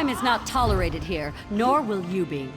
Crime is not tolerated here, nor will you be.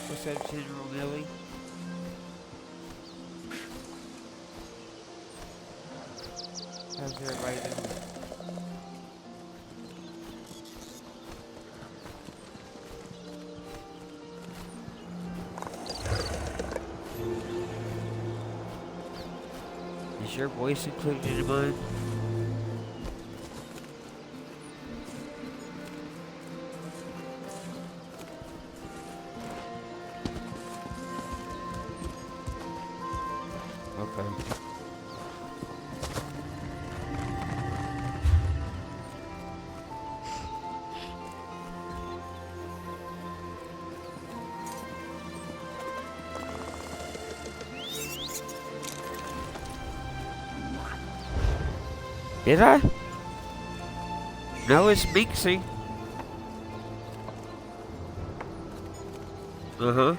What's up, General Millie? How's everybody doing? Is your voice included in mine? Okay. Did I? No, it's Minxie. Uh-huh.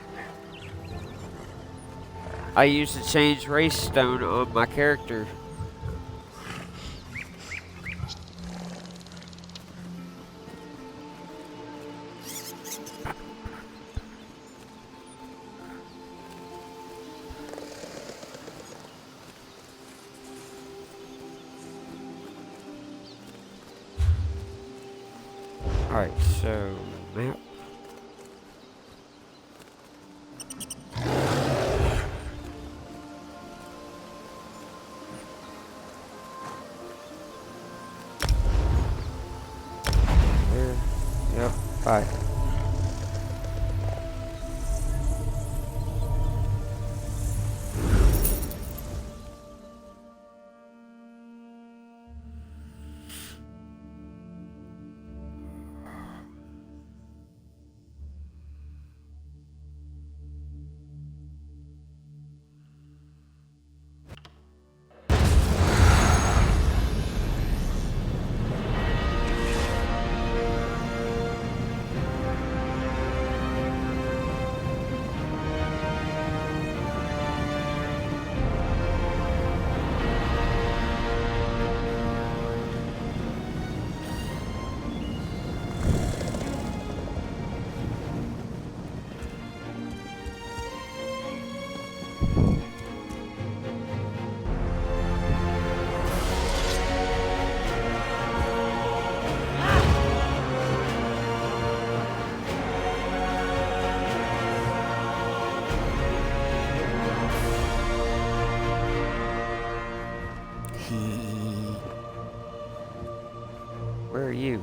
I used to change race stone on my character. Alright, so map. There. Yep. Bye. Where are you?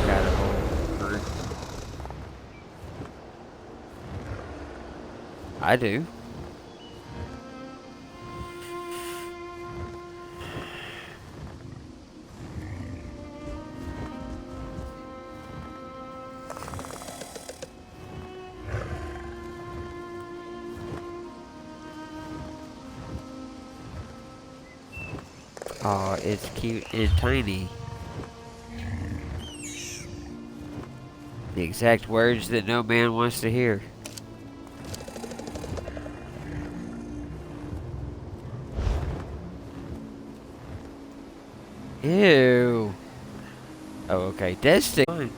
Got a whole herd. I do. Aw, it's cute and tiny. The exact words that no man wants to hear. Ew. Oh, okay. Destined.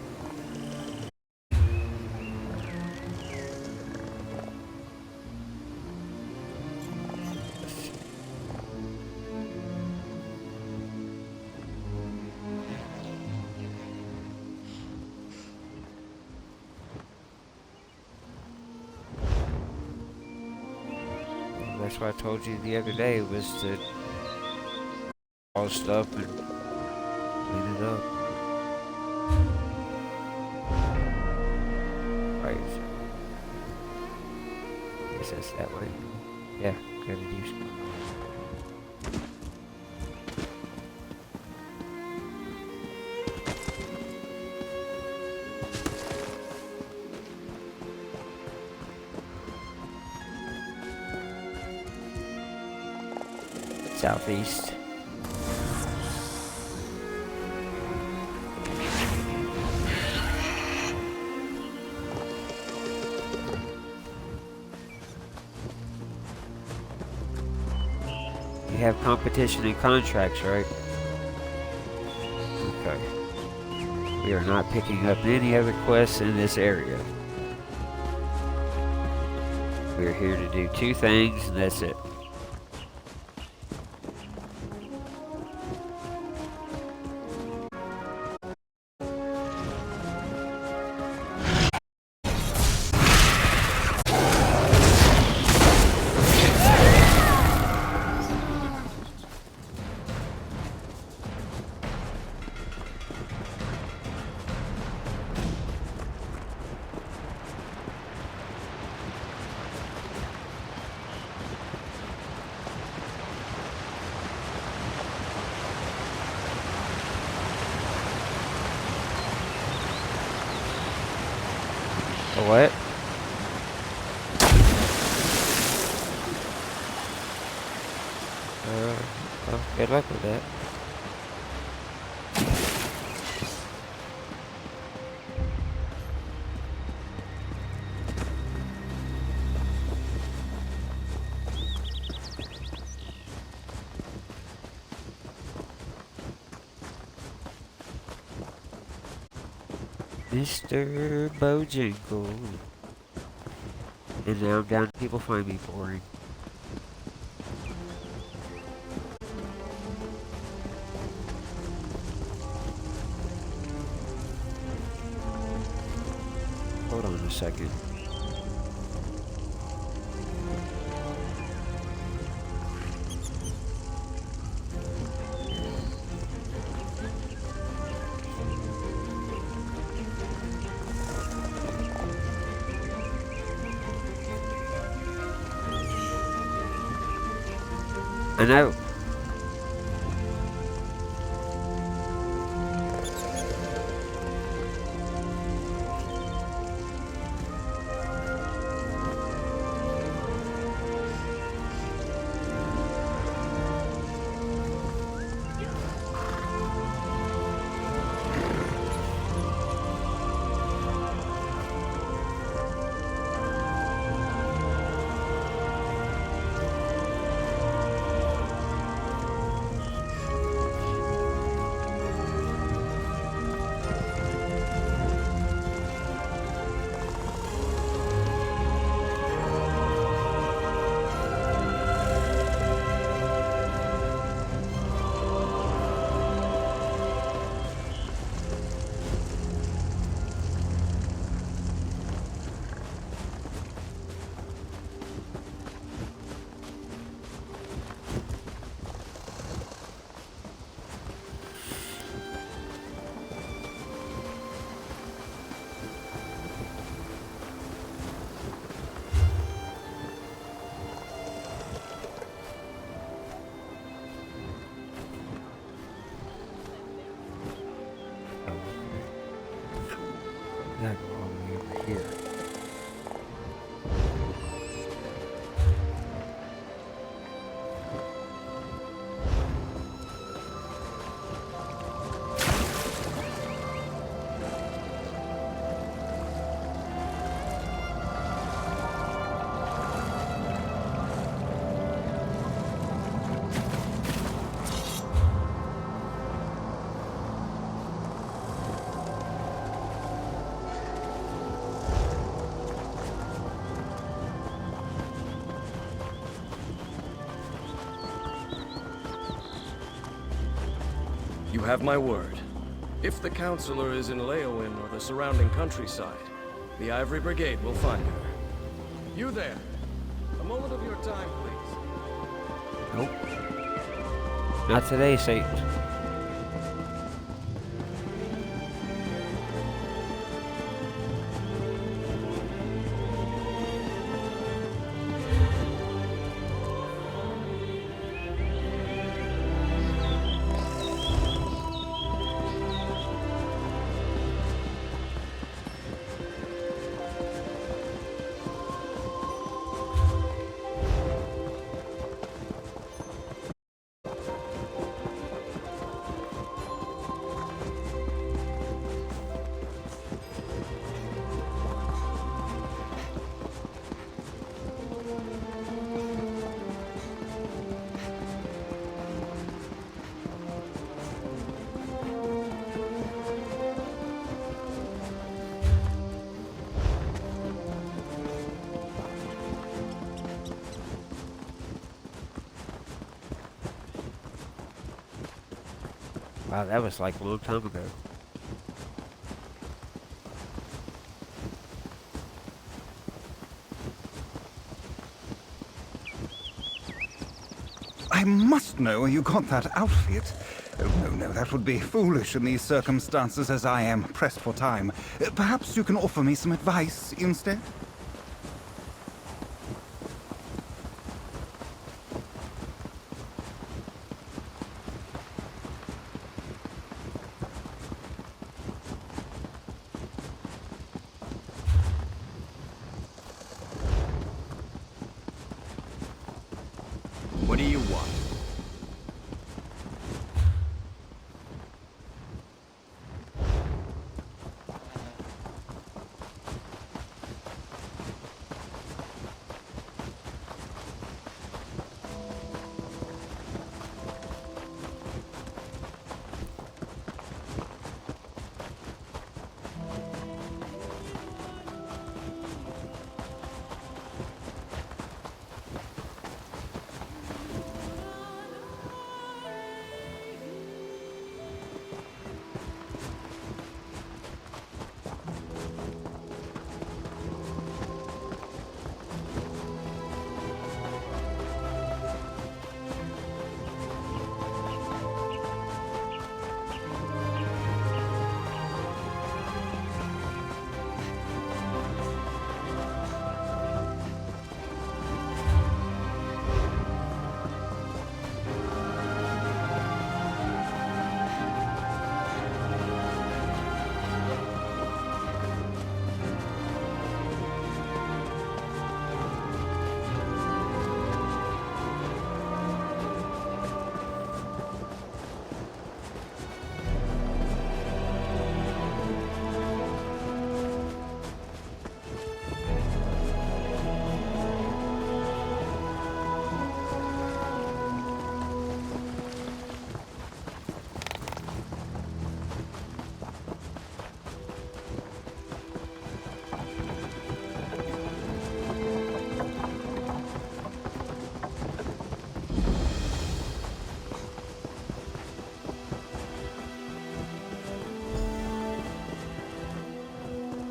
That's what I told you the other day, was to all stuff and clean it up. Right. I guess that's that way. Yeah, good use. Southeast. You have competition and contracts, right? Okay. We are not picking up any other quests in this area. We are here to do 2 things, and that's it. What? Well, good luck with that. Mr. Bojangles. And now I'm down. People find me boring. Hold on a second. I know. Gotta go all the way over here. You have my word. If the Counselor is in Leowin or the surrounding countryside, the Ivory Brigade will find her. You there! A moment of your time, please. Nope. Not today, Satan. Wow, that was like a long time ago. I must know where you got that outfit. Oh, no, that would be foolish in these circumstances as I am pressed for time. Perhaps you can offer me some advice instead? What do you want?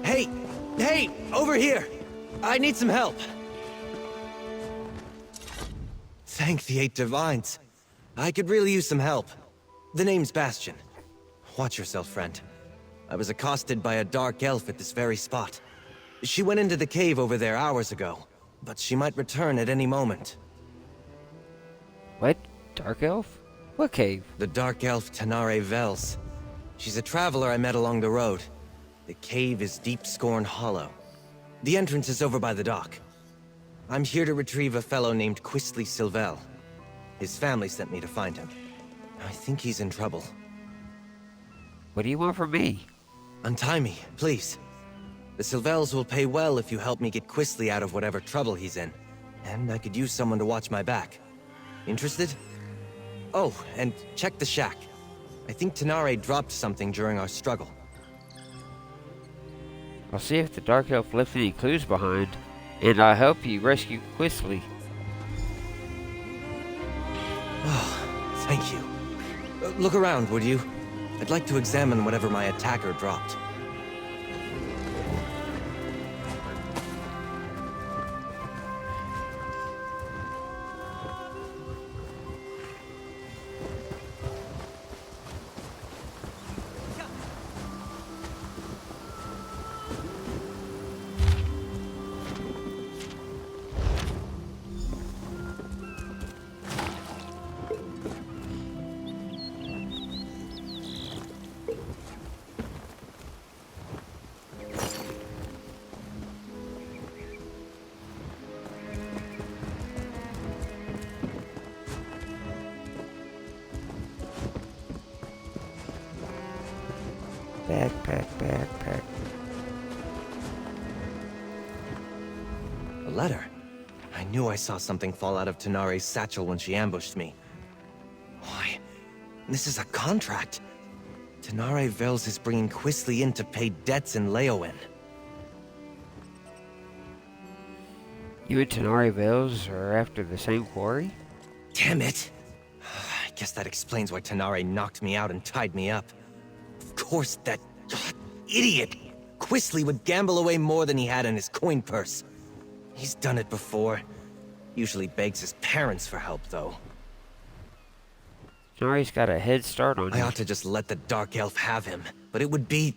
Hey! Hey! Over here! I need some help! Thank the Eight Divines. I could really use some help. The name's Bastion. Watch yourself, friend. I was accosted by a dark elf at this very spot. She went into the cave over there hours ago, but she might return at any moment. What? Dark Elf? What cave? The dark elf Tanare Vels. She's a traveler I met along the road. The cave is Deep Scorn Hollow. The entrance is over by the dock. I'm here to retrieve a fellow named Quistley Silvel. His family sent me to find him. I think he's in trouble. What do you want from me? Untie me, please. The Silvels will pay well if you help me get Quistley out of whatever trouble he's in. And I could use someone to watch my back. Interested? Oh, and check the shack. I think Tanare dropped something during our struggle. I'll see if the Dark Elf left any clues behind, and I'll help you rescue Quistley. Oh, thank you. Look around, would you? I'd like to examine whatever my attacker dropped. Backpack. A letter? I knew I saw something fall out of Tanare's satchel when she ambushed me. Why? This is a contract. Tanare Vels is bringing Quistley in to pay debts in Leowen. You and Tanare Vels are after the same quarry? Damn it! I guess that explains why Tanare knocked me out and tied me up. Of course, that idiot Quisley would gamble away more than he had in his coin purse. He's done it before. Usually begs his parents for help, though. Nari's got a head start on I you. ought to just let the Dark Elf have him, but it would be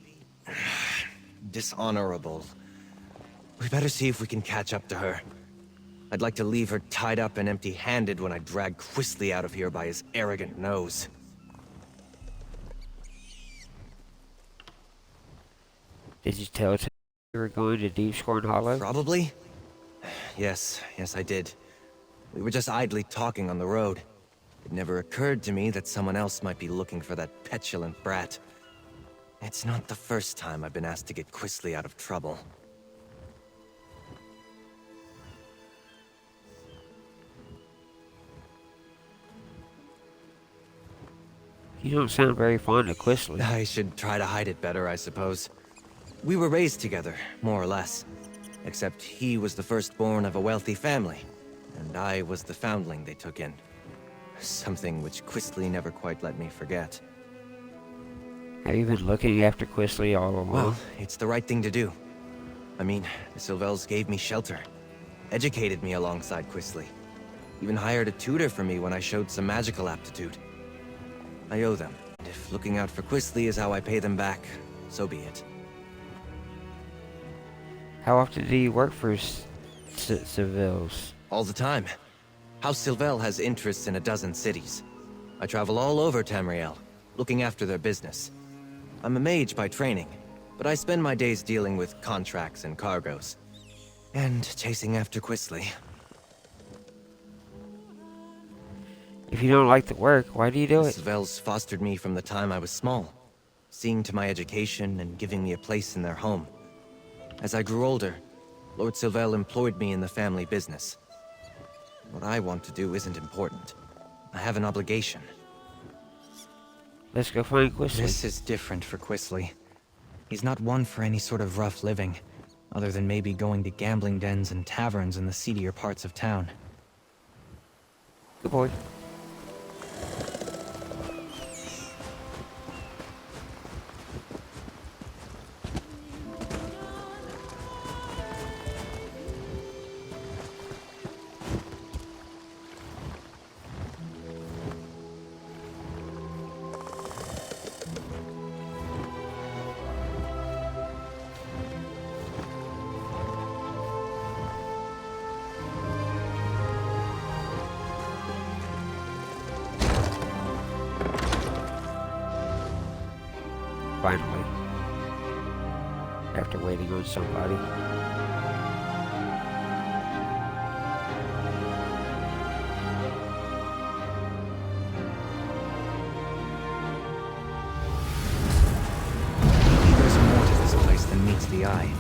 dishonorable. We better see if we can catch up to her. I'd like to leave her tied up and empty-handed when I drag Quisley out of here by his arrogant nose. Did you tell Tim you were going to Deep Scorn Hollow? Probably? Yes, I did. We were just idly talking on the road. It never occurred to me that someone else might be looking for that petulant brat. It's not the first time I've been asked to get Quisley out of trouble. You don't sound very fond of Quisley. I should try to hide it better, I suppose. We were raised together, more or less. Except he was the firstborn of a wealthy family, and I was the foundling they took in. Something which Quisley never quite let me forget. Have you been looking after Quisley all along? Well, it's the right thing to do. I mean, the Sylvels gave me shelter, educated me alongside Quisley, even hired a tutor for me when I showed some magical aptitude. I owe them, and if looking out for Quisley is how I pay them back, so be it. How often do you work for Sylvels? All the time. House Sylvel has interests in a dozen cities. I travel all over Tamriel, looking after their business. I'm a mage by training, but I spend my days dealing with contracts and cargoes. And chasing after Quisley. If you don't like the work, why do you do it? Sylvels fostered me from the time I was small, seeing to my education and giving me a place in their home. As I grew older, Lord Sylvel employed me in the family business. What I want to do isn't important. I have an obligation. Let's go find Quisley. This is different for Quisley. He's not one for any sort of rough living, other than maybe going to gambling dens and taverns in the seedier parts of town. Good boy. Finally. After waiting on somebody. There's more to this place than meets the eye.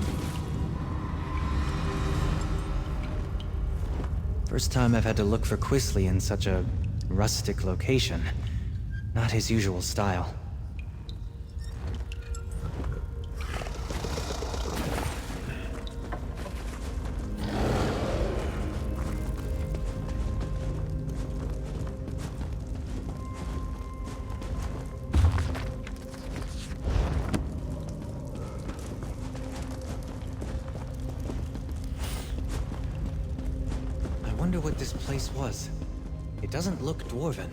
First time I've had to look for Quisley in such a rustic location. Not his usual style. I wonder what this place was. It doesn't look dwarven.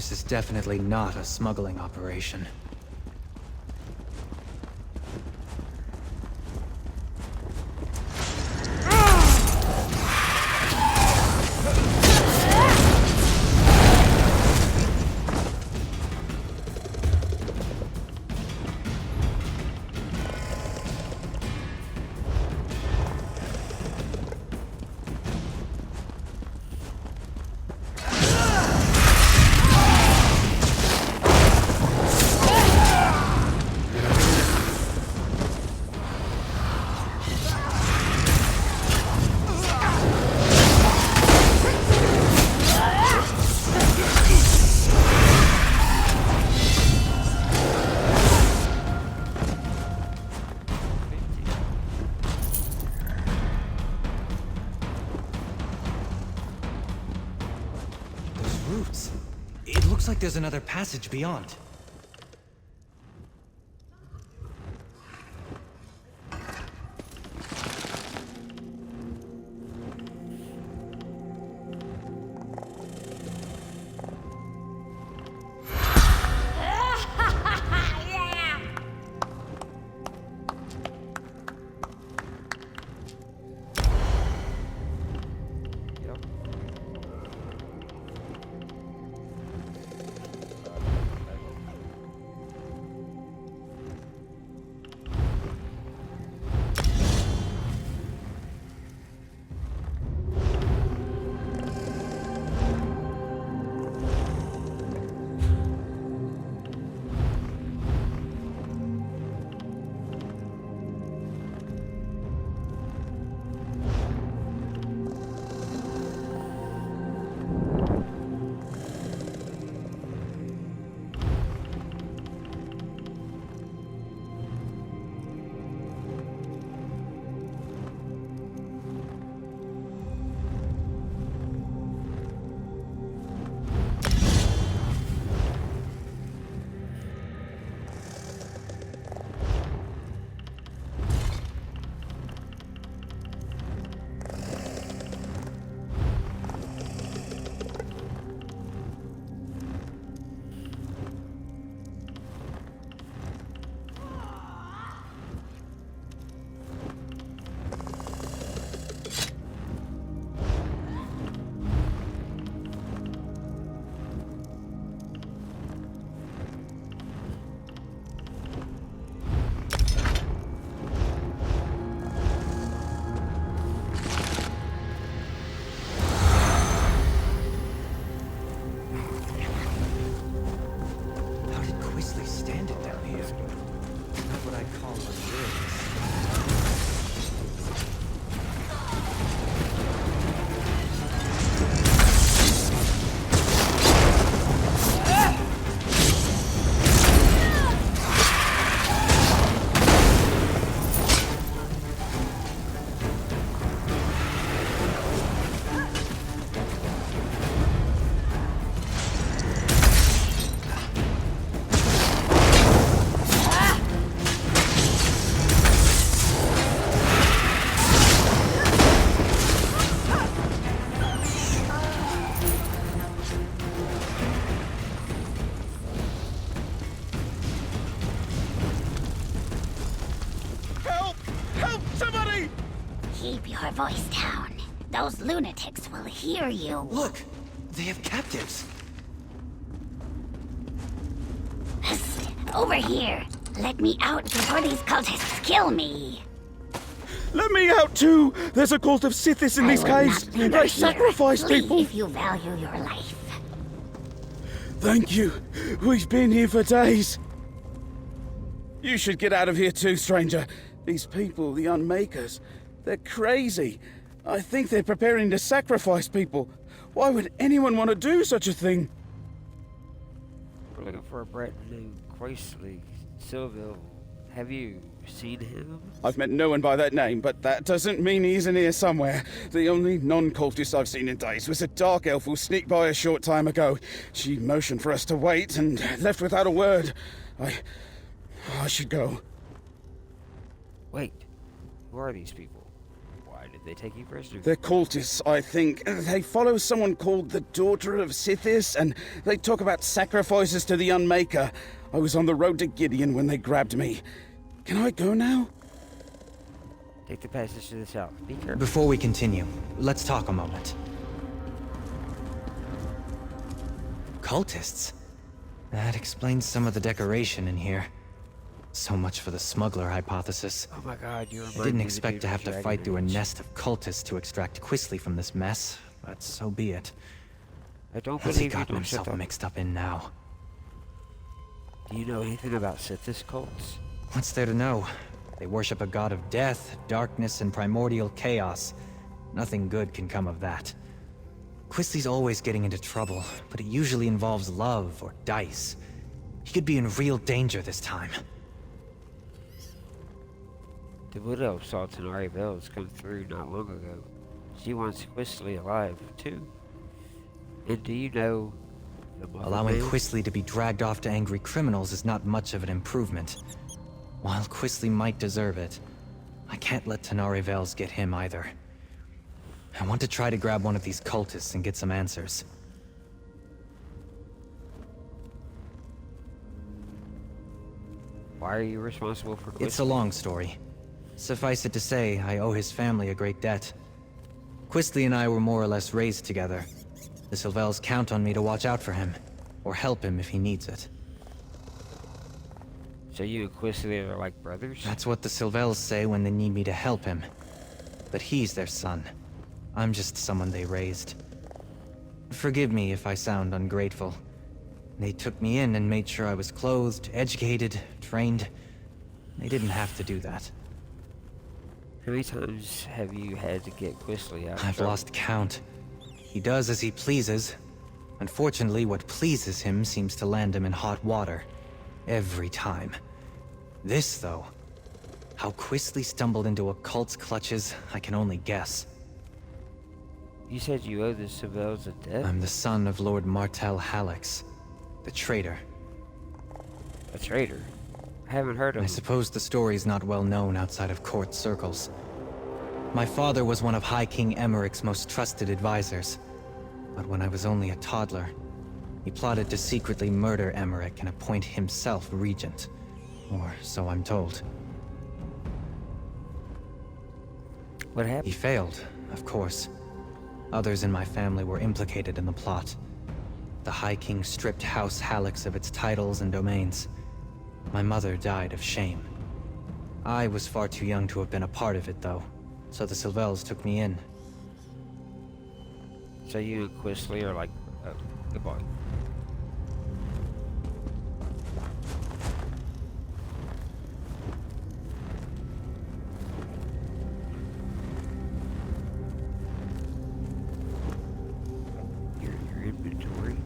This is definitely not a smuggling operation. It looks like there's another passage beyond. Keep your voice down. Those lunatics will hear you. Look! They have captives! Hist, over here. Let me out before these cultists kill me. Let me out too! There's a cult of Sithis in these caves! They sacrifice Leave people! if you value your life. Thank you. We've been here for days. You should get out of here too, stranger. These people, the Unmakers, they're crazy. I think they're preparing to sacrifice people. Why would anyone want to do such a thing? We're looking for a brand new Quaisley Silville. Have you seen him? I've met no one by that name, but that doesn't mean he isn't here somewhere. The only non-cultist I've seen in days was a dark elf who sneaked by a short time ago. She motioned for us to wait and left without a word. I should go. Wait, who are these people? Why Did they take you prisoner? They're cultists, I think. They follow someone called the Daughter of Sithis, and they talk about sacrifices to the Unmaker. I was on the road to Gideon when they grabbed me. Can I go now? Take the passage to the south. Be careful. Before we continue, let's talk a moment. Cultists? That explains some of the decoration in here. So much for the smuggler hypothesis. Oh my god, you I didn't expect to have to fight through a nest of cultists to extract Quisly from this mess, but so be it. I don't What's he believe you gotten don't set himself up. mixed up in now? Do you know anything about Sithis cults? What's there to know? They worship a god of death, darkness, and primordial chaos. Nothing good can come of that. Quisly's always getting into trouble, but it usually involves love or dice. He could be in real danger this time. The widow saw Tanari Bells come through not long ago. She wants Quisly alive, too. And do you know the Mother Allowing Man? Quisly to be dragged off to angry criminals is not much of an improvement. While Quisly might deserve it, I can't let Tanari Vels get him either. I want to try to grab one of these cultists and get some answers. Why are you responsible for Quisly? It's a long story. Suffice it to say, I owe his family a great debt. Quisly and I were more or less raised together. The Sylvels count on me to watch out for him, or help him if he needs it. So you and Quisly are like brothers? That's what the Sylvels say when they need me to help him. But he's their son. I'm just someone they raised. Forgive me if I sound ungrateful. They took me in and made sure I was clothed, educated, trained. They didn't have to do that. How many times have you had to get Quisly out? I've lost count. He does as he pleases. Unfortunately, what pleases him seems to land him in hot water. Every time. This, though... How Quisly stumbled into a cult's clutches, I can only guess. You said you owe the Sylvels a debt? I'm the son of Lord Martel Hallex, the traitor. A traitor? I haven't heard of I him. suppose the story's not well known outside of court circles. My father was one of High King Emmerich's most trusted advisors. But when I was only a toddler, he plotted to secretly murder Emmerich and appoint himself regent. Or so I'm told. What He happened? failed, of course. Others in my family were implicated in the plot. The High King stripped House Hallex of its titles and domains. My mother died of shame. I was far too young to have been a part of it, though, so the Sylvels took me in. So you and Quisly are like... Oh, goodbye. Your inventory.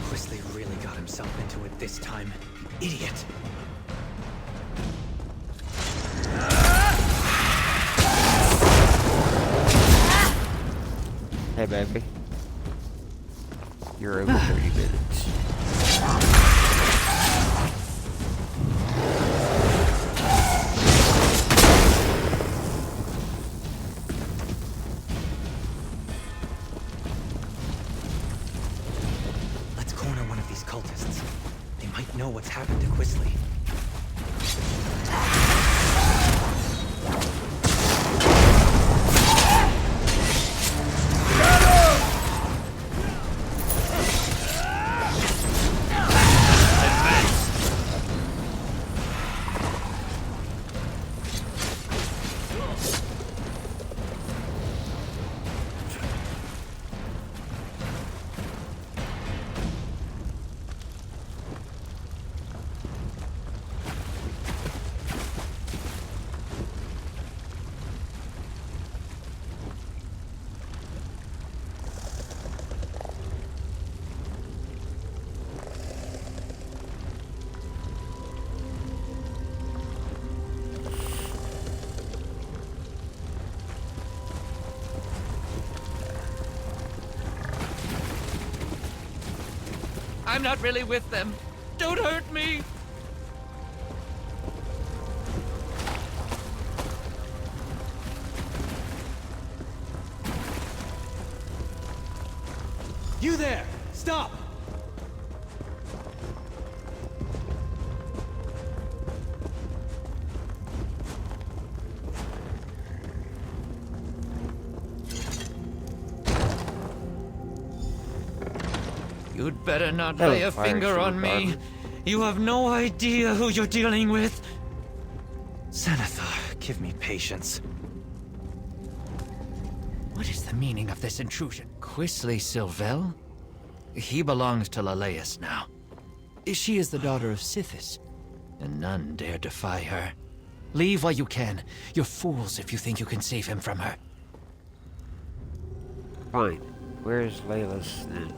Quisly really got himself into it this time. Idiot! Hey, baby. You're over 30 minutes. Let's corner one of these cultists. They might know what's happened to Quisly. I'm not really with them. Don't hurt me! You there! Stop! You'd better not That'll lay a fire finger some on me. garbage. You have no idea who you're dealing with. Zenithar, give me patience. What is the meaning of this intrusion? Quisley Sylvel? He belongs to Leleus now. She is the daughter of Sithis, and none dare defy her. Leave while you can. You're fools if you think you can save him from her. Fine. Where's Layla's then?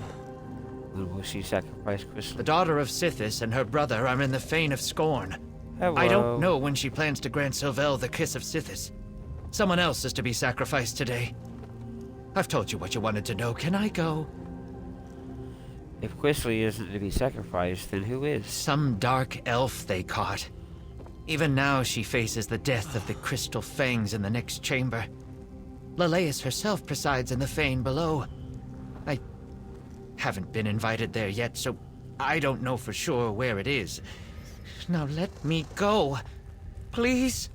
When will she sacrifice The Quisley? daughter of Sithis and her brother are in the Fane of Scorn. Hello. I don't know when she plans to grant Sylvel the kiss of Sithis. Someone else is to be sacrificed today. I've told you what you wanted to know. Can I go? If Quisley isn't to be sacrificed, then who is? Some dark elf they caught. Even now she faces the death of the crystal fangs in the next chamber. Leleus herself presides in the Fane below. I haven't been invited there yet, so I don't know for sure where it is. Now let me go. Please?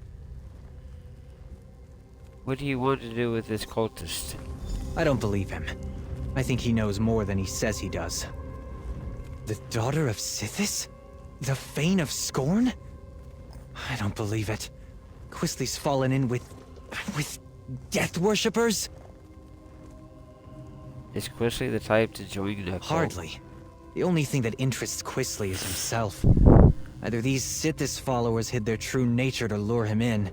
What do you want to do with this cultist? I don't believe him. I think he knows more than he says he does. The daughter of Sithis? The Fane of Scorn? I don't believe it. Quisley's fallen in with death worshippers? Is Quisley the type to join a cult? Hardly. The only thing that interests Quisley is himself. Either these Sithis followers hid their true nature to lure him in,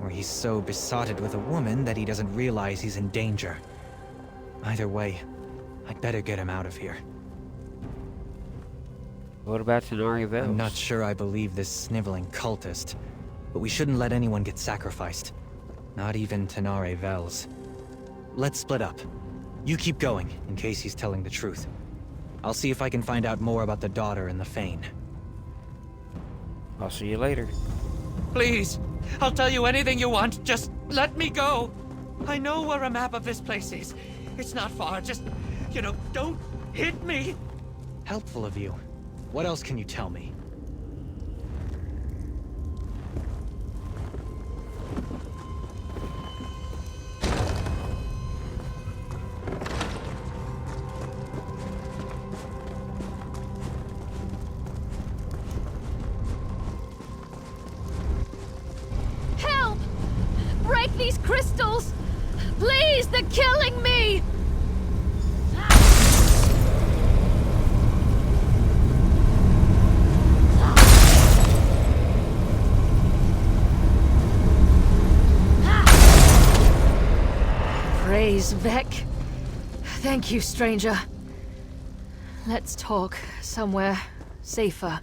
or he's so besotted with a woman that he doesn't realize he's in danger. Either way, I'd better get him out of here. What about Tenari Vels? I'm not sure I believe this sniveling cultist, but we shouldn't let anyone get sacrificed. Not even Tenare Vels. Let's split up. You keep going, in case he's telling the truth. I'll see if I can find out more about the daughter and the Fane. I'll see you later. Please, I'll tell you anything you want. Just let me go. I know where a map of this place is. It's not far. Just, don't hit me. Helpful of you. What else can you tell me? Help! Break these crystals! Please, they're killing me! Praise Vec. Thank you, stranger. Let's talk somewhere safer.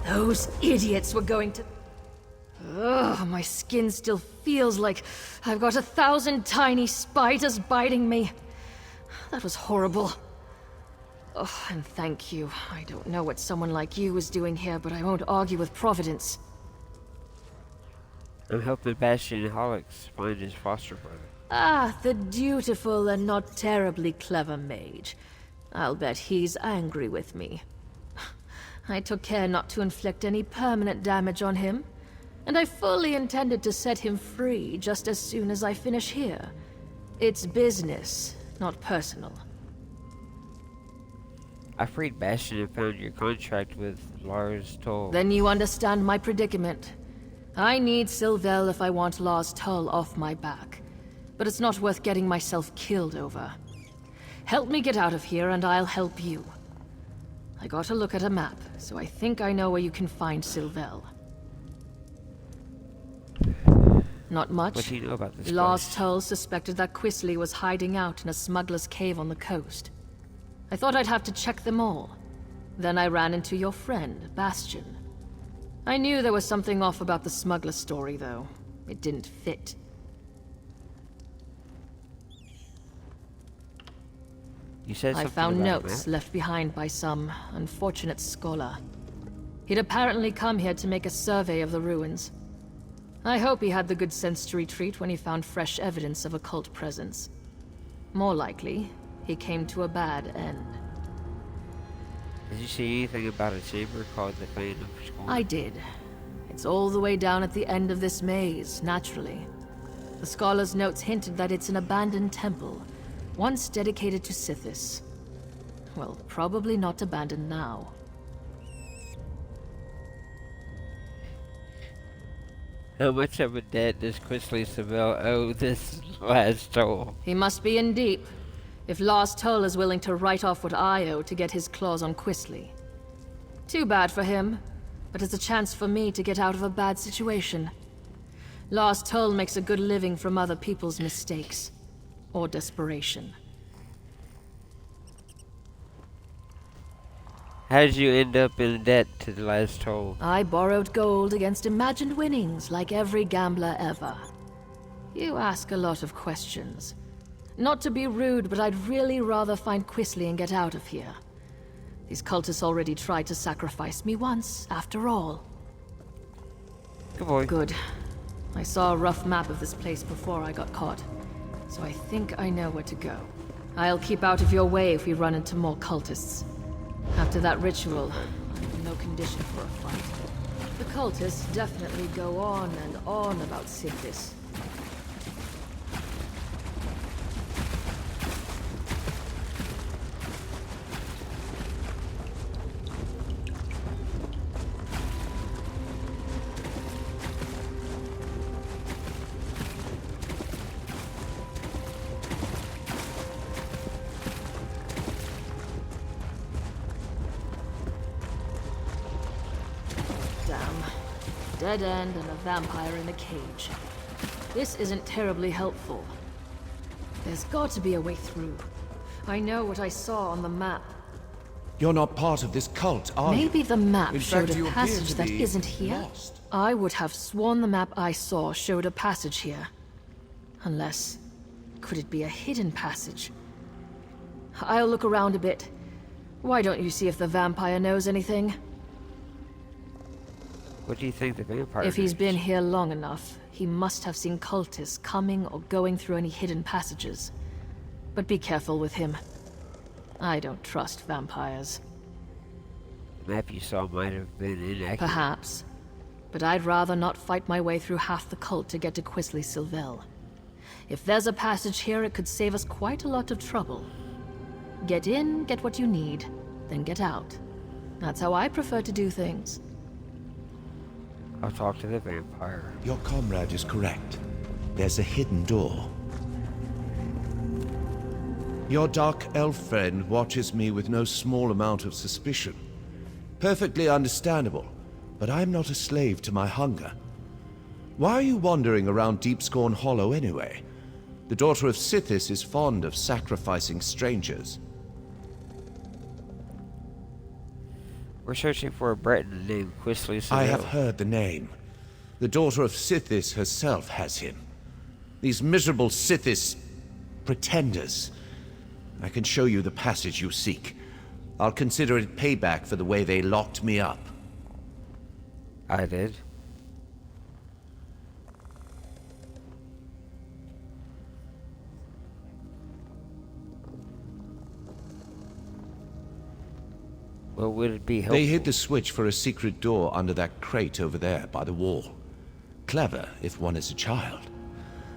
Those idiots were going to... Ugh, my skin still feels like I've got 1,000 tiny spiders biting me. That was horrible. Oh, and thank you. I don't know what someone like you is doing here, but I won't argue with Providence. I'm helping Bastion and Holix find his foster brother. Ah, the dutiful and not terribly clever mage. I'll bet he's angry with me. I took care not to inflict any permanent damage on him, and I fully intended to set him free just as soon as I finish here. It's business, not personal. I freed Bastion and found your contract with Lars Toll. Then you understand my predicament. I need Sylvel if I want Lars Tull off my back, but it's not worth getting myself killed over. Help me get out of here and I'll help you. I got a look at a map, so I think I know where you can find Sylvel. Not much. What do you know about this Lars place? Tull suspected that Quisley was hiding out in a smuggler's cave on the coast. I thought I'd have to check them all. Then I ran into your friend, Bastion. I knew there was something off about the smuggler story, though. It didn't fit. You said I something found about a notes map? left behind by some unfortunate scholar. He'd apparently come here to make a survey of the ruins. I hope he had the good sense to retreat when he found fresh evidence of occult presence. More likely, he came to a bad end. Did you see anything about a chamber called the Fane of Scorn? I did. It's all the way down at the end of this maze, naturally. The scholar's notes hinted that it's an abandoned temple, once dedicated to Sithis. Well, probably not abandoned now. How much of a debt does Quisly Seville owe this last toll? He must be in deep, if Lars Toll is willing to write off what I owe to get his claws on Quisly. Too bad for him, but it's a chance for me to get out of a bad situation. Lars Toll makes a good living from other people's mistakes. Or desperation. How did you end up in debt to the last toll? I borrowed gold against imagined winnings, like every gambler ever. You ask a lot of questions. Not to be rude, but I'd really rather find Quisly and get out of here. These cultists already tried to sacrifice me once, after all. Good boy. Good. I saw a rough map of this place before I got caught, so I think I know where to go. I'll keep out of your way if we run into more cultists. After that ritual, I'm in no condition for a fight. The cultists definitely go on and on about Sithis. Dead end and a vampire in a cage. This isn't terribly helpful. There's got to be a way through. I know what I saw on the map. You're not part of this cult, are you? Maybe the map In showed fact, you a appear passage to that be isn't here. lost. I would have sworn the map I saw showed a passage here. Unless, could it be a hidden passage? I'll look around a bit. Why don't you see if the vampire knows anything? What do you think the vampire If he's knows? been here long enough, he must have seen cultists coming or going through any hidden passages. But be careful with him. I don't trust vampires. The map you saw might have been inaccurate. Perhaps. But I'd rather not fight my way through half the cult to get to Quisly Silvel. If there's a passage here, it could save us quite a lot of trouble. Get in, get what you need, then get out. That's how I prefer to do things. I'll talk to the vampire. Your comrade is correct. There's a hidden door. Your dark elf friend watches me with no small amount of suspicion. Perfectly understandable, but I'm not a slave to my hunger. Why are you wandering around Deepscorn Hollow anyway? The daughter of Sithis is fond of sacrificing strangers. We're searching for a Breton named Quisly Seville. I have heard the name. The daughter of Sithis herself has him. These miserable Sithis pretenders. I can show you the passage you seek. I'll consider it payback for the way they locked me up. I did. Well, would it be helpful? They hid the switch for a secret door under that crate over there by the wall. Clever, if one is a child.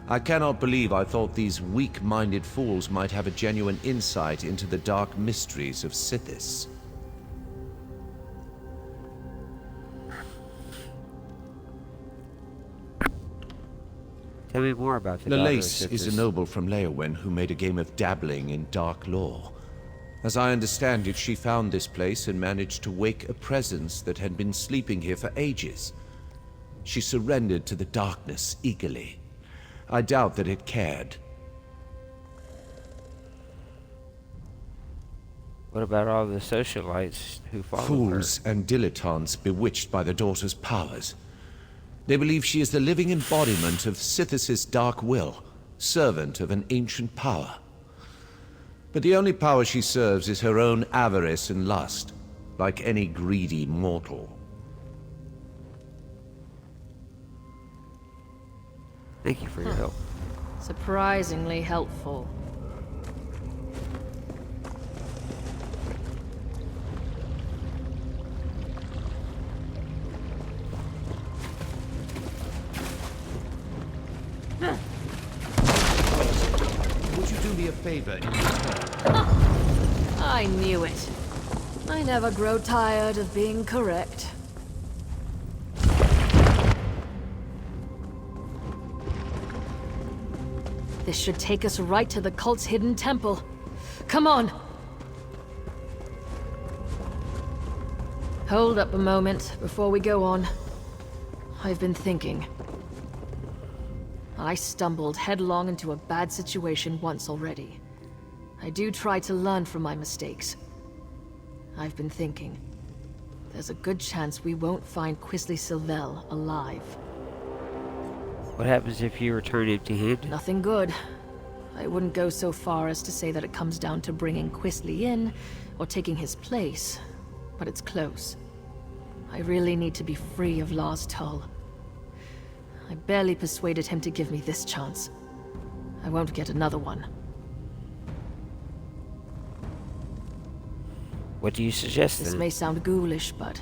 I cannot believe I thought these weak-minded fools might have a genuine insight into the dark mysteries of Sithis. Tell me more about the daughter of Lalace is a Sithis. noble from Leowen who made a game of dabbling in dark lore. As I understand it, she found this place and managed to wake a presence that had been sleeping here for ages. She surrendered to the darkness eagerly. I doubt that it cared. What about all the socialites who follow Fools and dilettantes bewitched by the daughter's powers. They believe she is the living embodiment of Sithis' dark will, servant of an ancient power. But the only power she serves is her own avarice and lust, like any greedy mortal. Thank you for your help. Surprisingly helpful. Would you do me a favor in return? I knew it. I never grow tired of being correct. This should take us right to the cult's hidden temple. Come on! Hold up a moment before we go on. I've been thinking. I stumbled headlong into a bad situation once already. I do try to learn from my mistakes. I've been thinking. There's a good chance we won't find Quisley Sylvel alive. What happens if you return empty-handed? Nothing good. I wouldn't go so far as to say that it comes down to bringing Quisley in, or taking his place, but it's close. I really need to be free of Lars Tull. I barely persuaded him to give me this chance. I won't get another one. What do you suggest This then? may sound ghoulish, but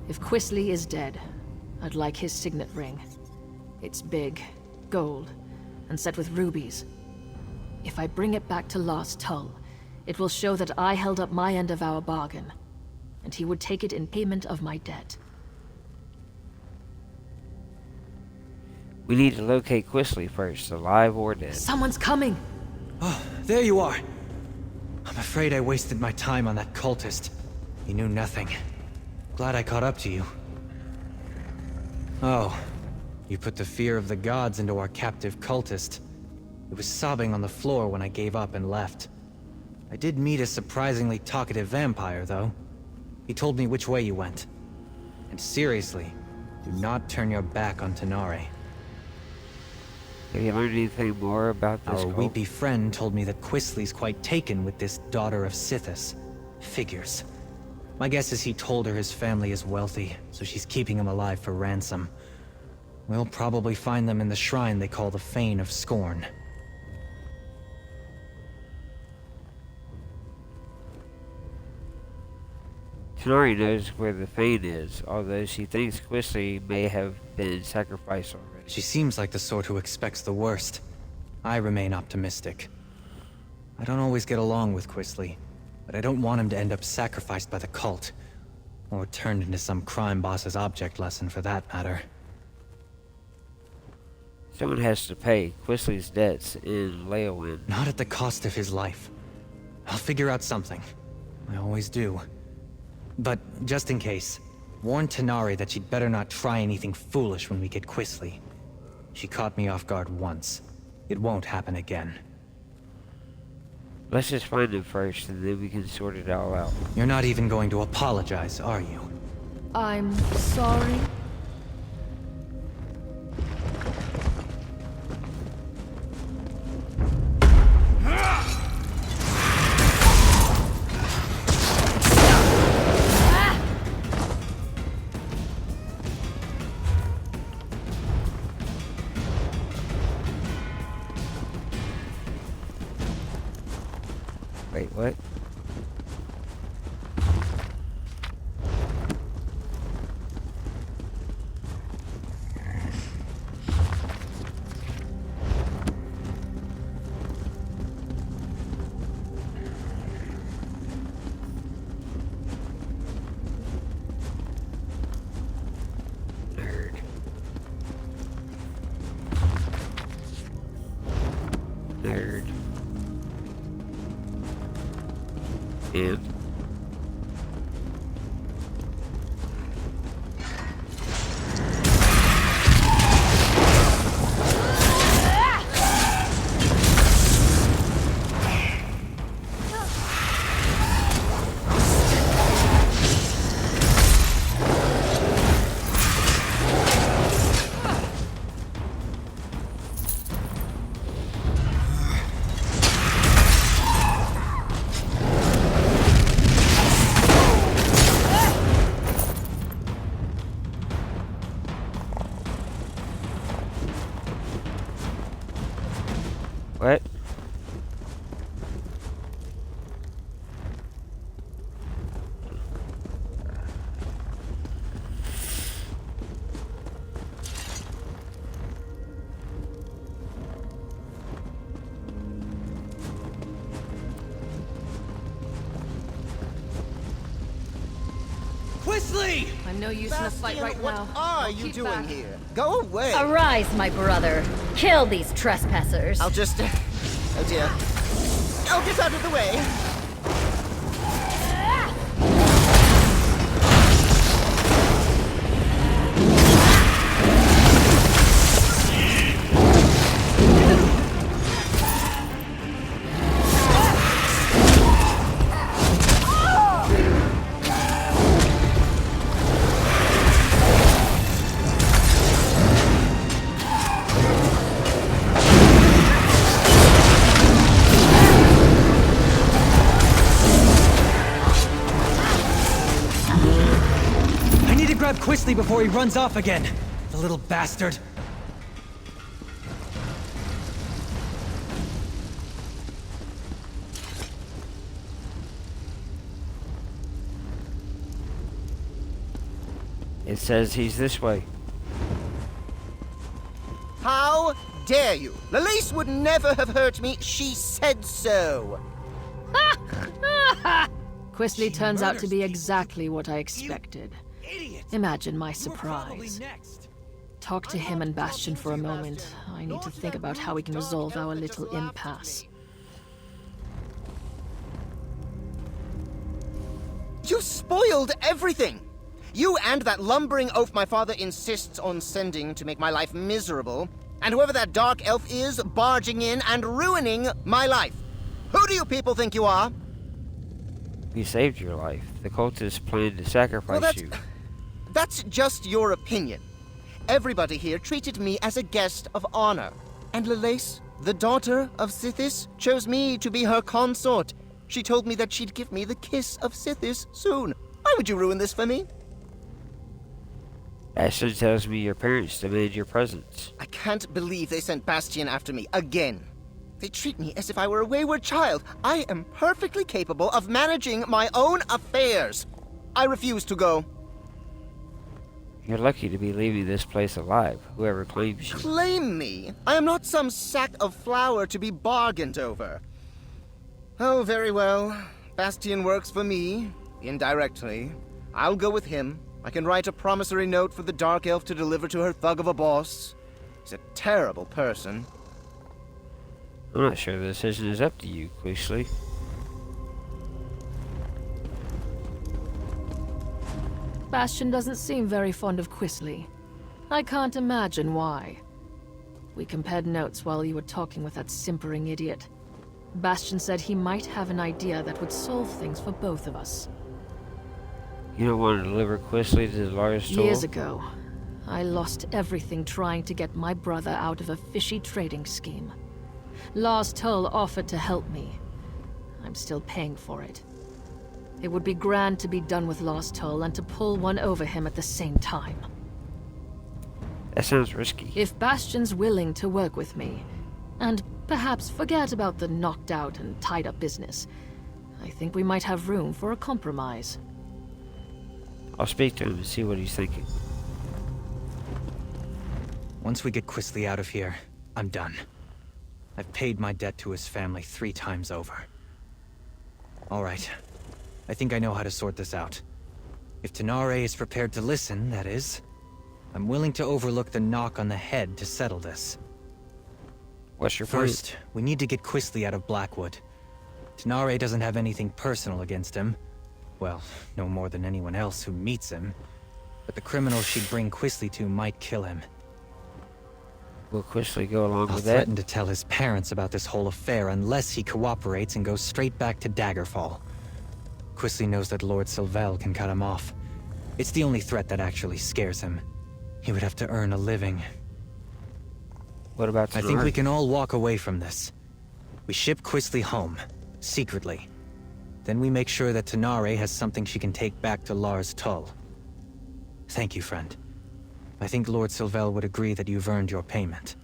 if Quisley is dead, I'd like his signet ring. It's big, gold, and set with rubies. If I bring it back to Lars Tull, it will show that I held up my end of our bargain, and he would take it in payment of my debt. We need to locate Quisley first, alive or dead. Someone's coming! Oh, there you are. I'm afraid I wasted my time on that cultist. He knew nothing. Glad I caught up to you. Oh, you put the fear of the gods into our captive cultist. It was sobbing on the floor when I gave up and left. I did meet a surprisingly talkative vampire, though. He told me which way you went. And seriously, do not turn your back on Tenare. Have you learned anything more about this Our cult? weepy friend told me that Quisley's quite taken with this daughter of Sithis. Figures. My guess is he told her his family is wealthy, so she's keeping him alive for ransom. We'll probably find them in the shrine they call the Fane of Scorn. Tenari knows where the Fane is, although she thinks Quisley may have been sacrificed already. She seems like the sort who expects the worst. I remain optimistic. I don't always get along with Quisley, but I don't want him to end up sacrificed by the cult. Or turned into some crime boss's object lesson, for that matter. Someone has to pay Quisley's debts in Leowin. Not at the cost of his life. I'll figure out something. I always do. But, just in case, warn Tenari that she'd better not try anything foolish when we get Quisley. She caught me off guard once. It won't happen again. Let's just find him first, and then we can sort it all out. You're not even going to apologize, are you? I'm sorry. Wait, what? Nerd. Nerd. And What? Quisly! I'm no use in a fight right now. What are I'll you keep doing back. here? Go away! Arise, my brother. Kill these trespassers. I'll just... oh dear. Oh, get out of the way! Grab Quisly before he runs off again. The little bastard. It says he's this way. How dare you? Lalice would never have hurt me. She said so. Quisly turns out to be exactly what I expected. Imagine my surprise. Talk to him and Bastion for a moment. I need to think about how we can resolve our little impasse. You spoiled everything! You and that lumbering oaf my father insists on sending to make my life miserable, and whoever that dark elf is barging in and ruining my life. Who do you people think you are? We saved your life. The cultists planned to sacrifice you. That's just your opinion. Everybody here treated me as a guest of honor. And Lalace, the daughter of Sithis, chose me to be her consort. She told me that she'd give me the kiss of Sithis soon. Why would you ruin this for me? Bastion tells me your parents demand your presence. I can't believe they sent Bastion after me again. They treat me as if I were a wayward child. I am perfectly capable of managing my own affairs. I refuse to go. You're lucky to be leaving this place alive, whoever claims you. Claim me? I am not some sack of flour to be bargained over. Oh, very well. Bastion works for me, indirectly. I'll go with him. I can write a promissory note for the Dark Elf to deliver to her thug of a boss. He's a terrible person. I'm not sure the decision is up to you, Quisly. Bastion doesn't seem very fond of Quisly. I can't imagine why. We compared notes while you were talking with that simpering idiot. Bastion said he might have an idea that would solve things for both of us. You don't want to deliver Quisly to the Lars Toll? Years ago, I lost everything trying to get my brother out of a fishy trading scheme. Lars Toll offered to help me. I'm still paying for it. It would be grand to be done with Lars Toll and to pull one over him at the same time. That sounds risky. If Bastion's willing to work with me, and perhaps forget about the knocked out and tied up business, I think we might have room for a compromise. I'll speak to him and see what he's thinking. Once we get Quisly out of here, I'm done. I've paid my debt to his family 3 times over. All right. I think I know how to sort this out. If Tanare is prepared to listen, that is. I'm willing to overlook the knock on the head to settle this. What's your point? First, we need to get Quisly out of Blackwood. Tanare doesn't have anything personal against him. Well, no more than anyone else who meets him. But the criminal she'd bring Quisly to might kill him. Will Quisly go along I'll with that? threaten to tell his parents about this whole affair unless he cooperates and goes straight back to Daggerfall. Quisly knows that Lord Sylvel can cut him off. It's the only threat that actually scares him. He would have to earn a living. What about Tanare? I think we can all walk away from this. We ship Quisly home, secretly. Then we make sure that Tanare has something she can take back to Lars Tull. Thank you, friend. I think Lord Sylvel would agree that you've earned your payment.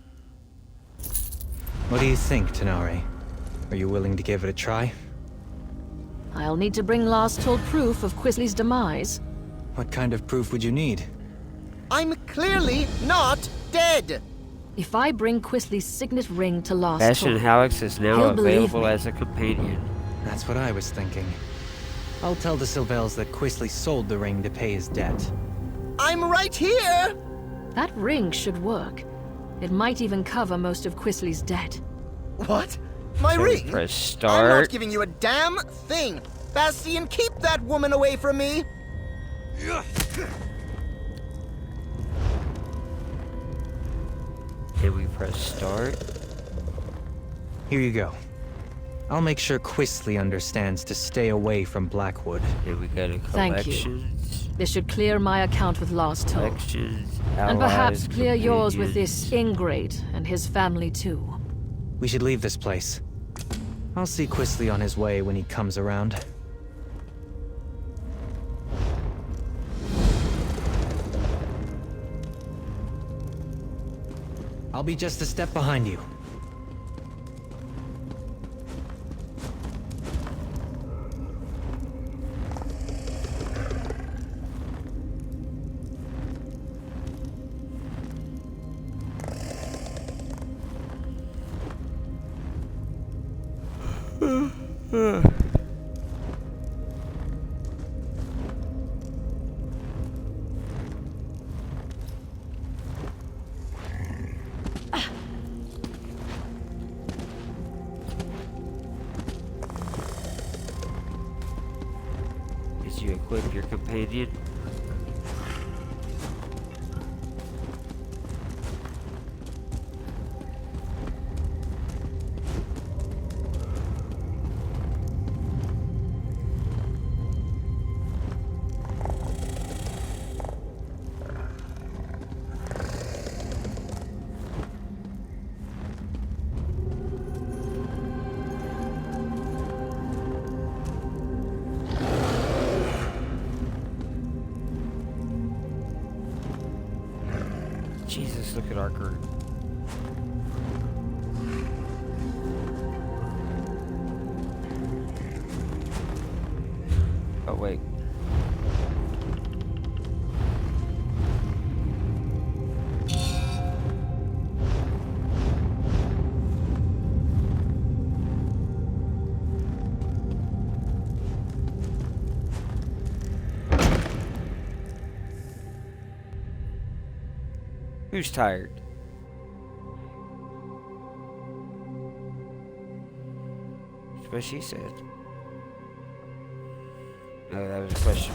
What do you think, Tenare? Are you willing to give it a try? I'll need to bring last told proof of Quisley's demise. What kind of proof would you need? I'm clearly not dead! If I bring Quisley's signet ring to last Bastion told, Hallex is now he'll believe available me. as a companion. That's what I was thinking. I'll tell the Sylvels that Quisley sold the ring to pay his debt. I'm right here! That ring should work. It might even cover most of Quisley's debt. What? My So ring? press I'm start. not giving you a damn thing! Bastion, keep that woman away from me! And we press start. Here you go. I'll make sure Quisley understands to stay away from Blackwood. And we go to Thank you. collections. This should clear my account with last told. Collections. And perhaps allies, clear yours with this companions. ingrate and his family too. We should leave this place. I'll see Quisley on his way when he comes around. I'll be just a step behind you. Did you equip your companion? Jesus, look at our group. Oh, wait. Who's tired? That's what she said. No, that was a question.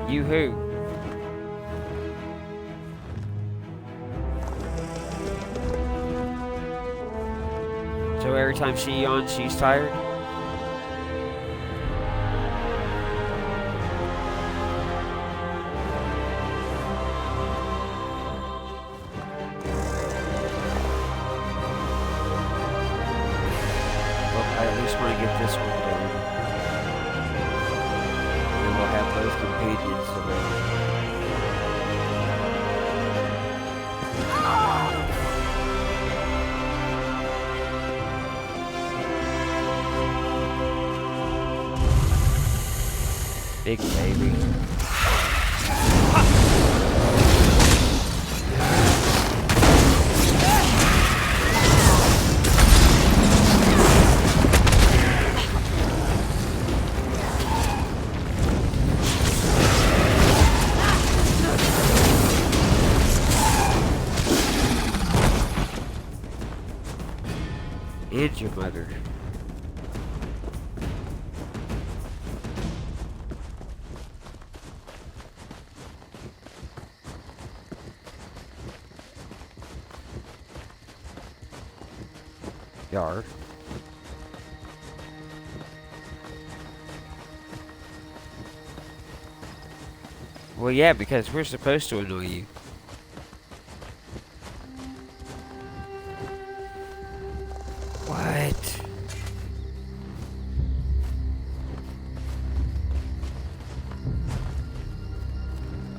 You who? So every time she yawns, she's tired? I at least want to get this one done. And we'll have both companions available. Big baby. And your mother. Yar. Well, yeah, because we're supposed to annoy you. What?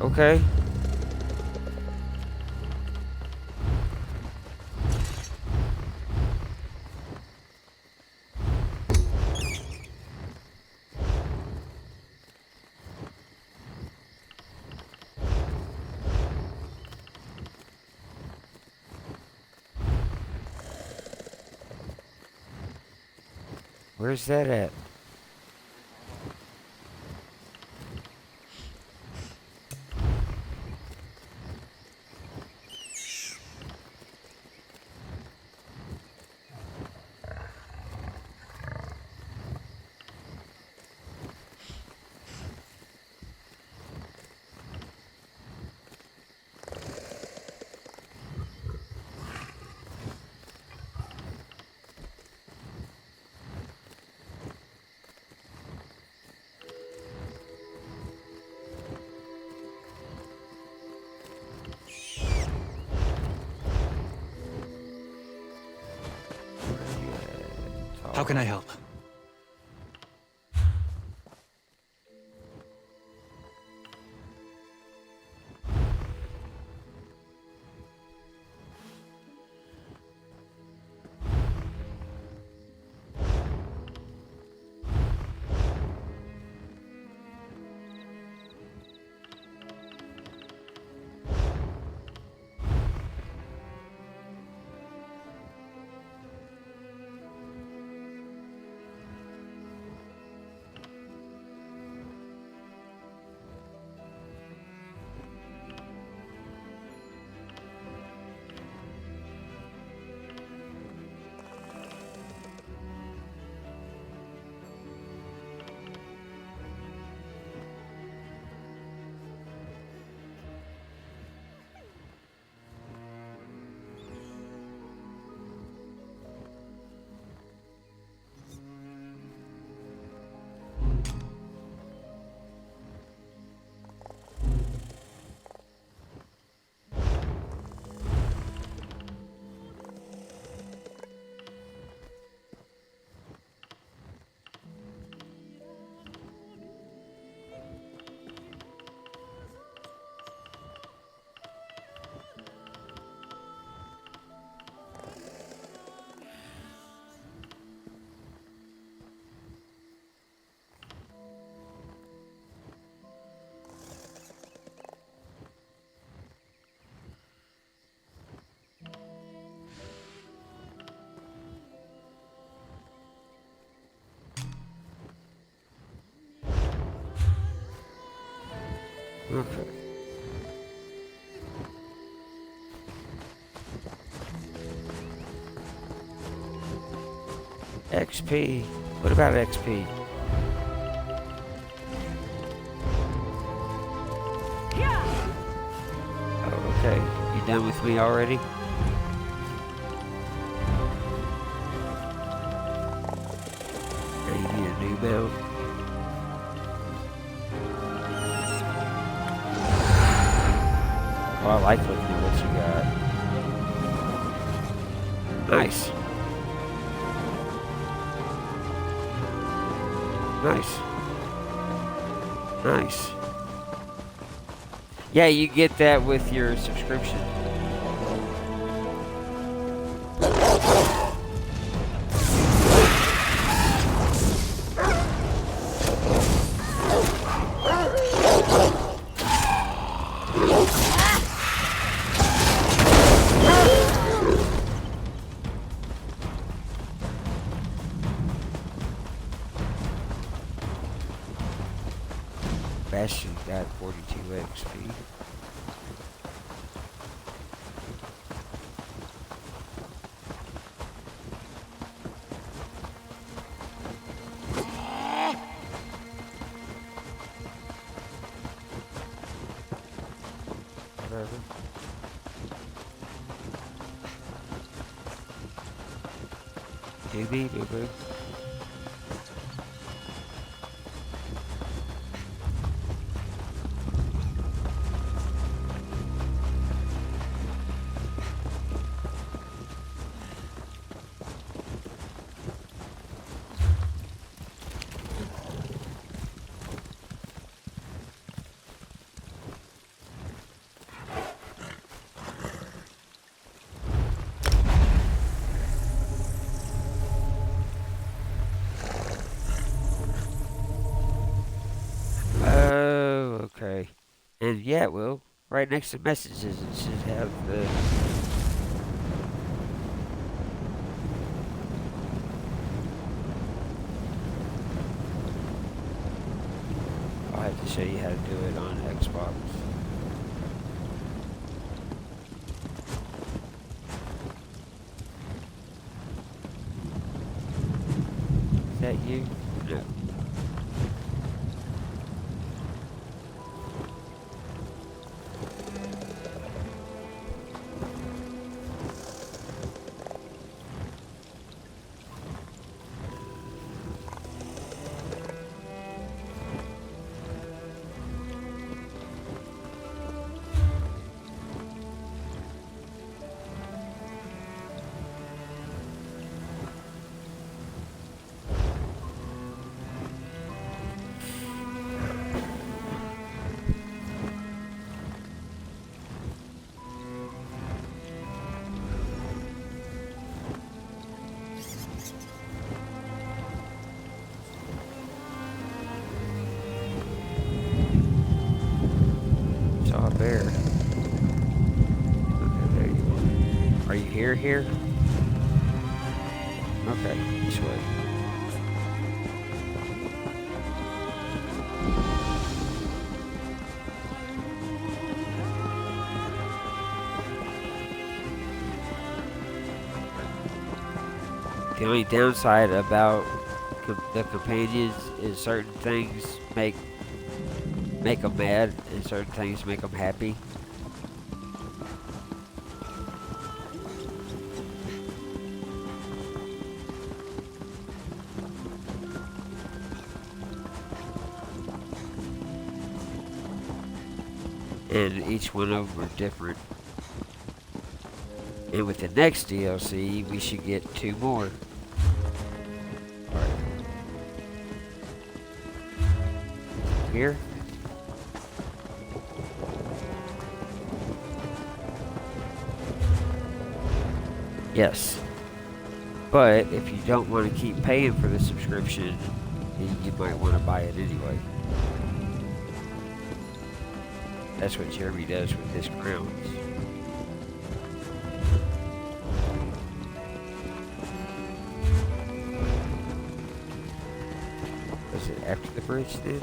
Okay. Where's that at? How can I help? Okay. XP. What about XP? Oh, okay. You done with me already? Now you need a new build. Oh, I like looking at what you got. Nice. Nice. Nice. Yeah, you get that with your subscription. Bastion got 42 XP. Whatever. Doobie doobie. And yeah, it will. Right next to messages, it should have the... I'll have to show you how to do it on Xbox. Is that you? No. Saw a bear. Okay, there you are. Are you here? Okay, this way. The only downside about the companions is certain things make them mad and certain things make them happy. And each one of them are different. And with the next DLC, we should get 2 more. Alright. Here. Yes. But if you don't want to keep paying for the subscription, then you might want to buy it anyway. That's what Jeremy does with his crowns. Was it after the bridge then?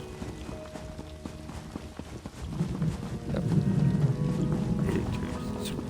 Yep. And it turns this way.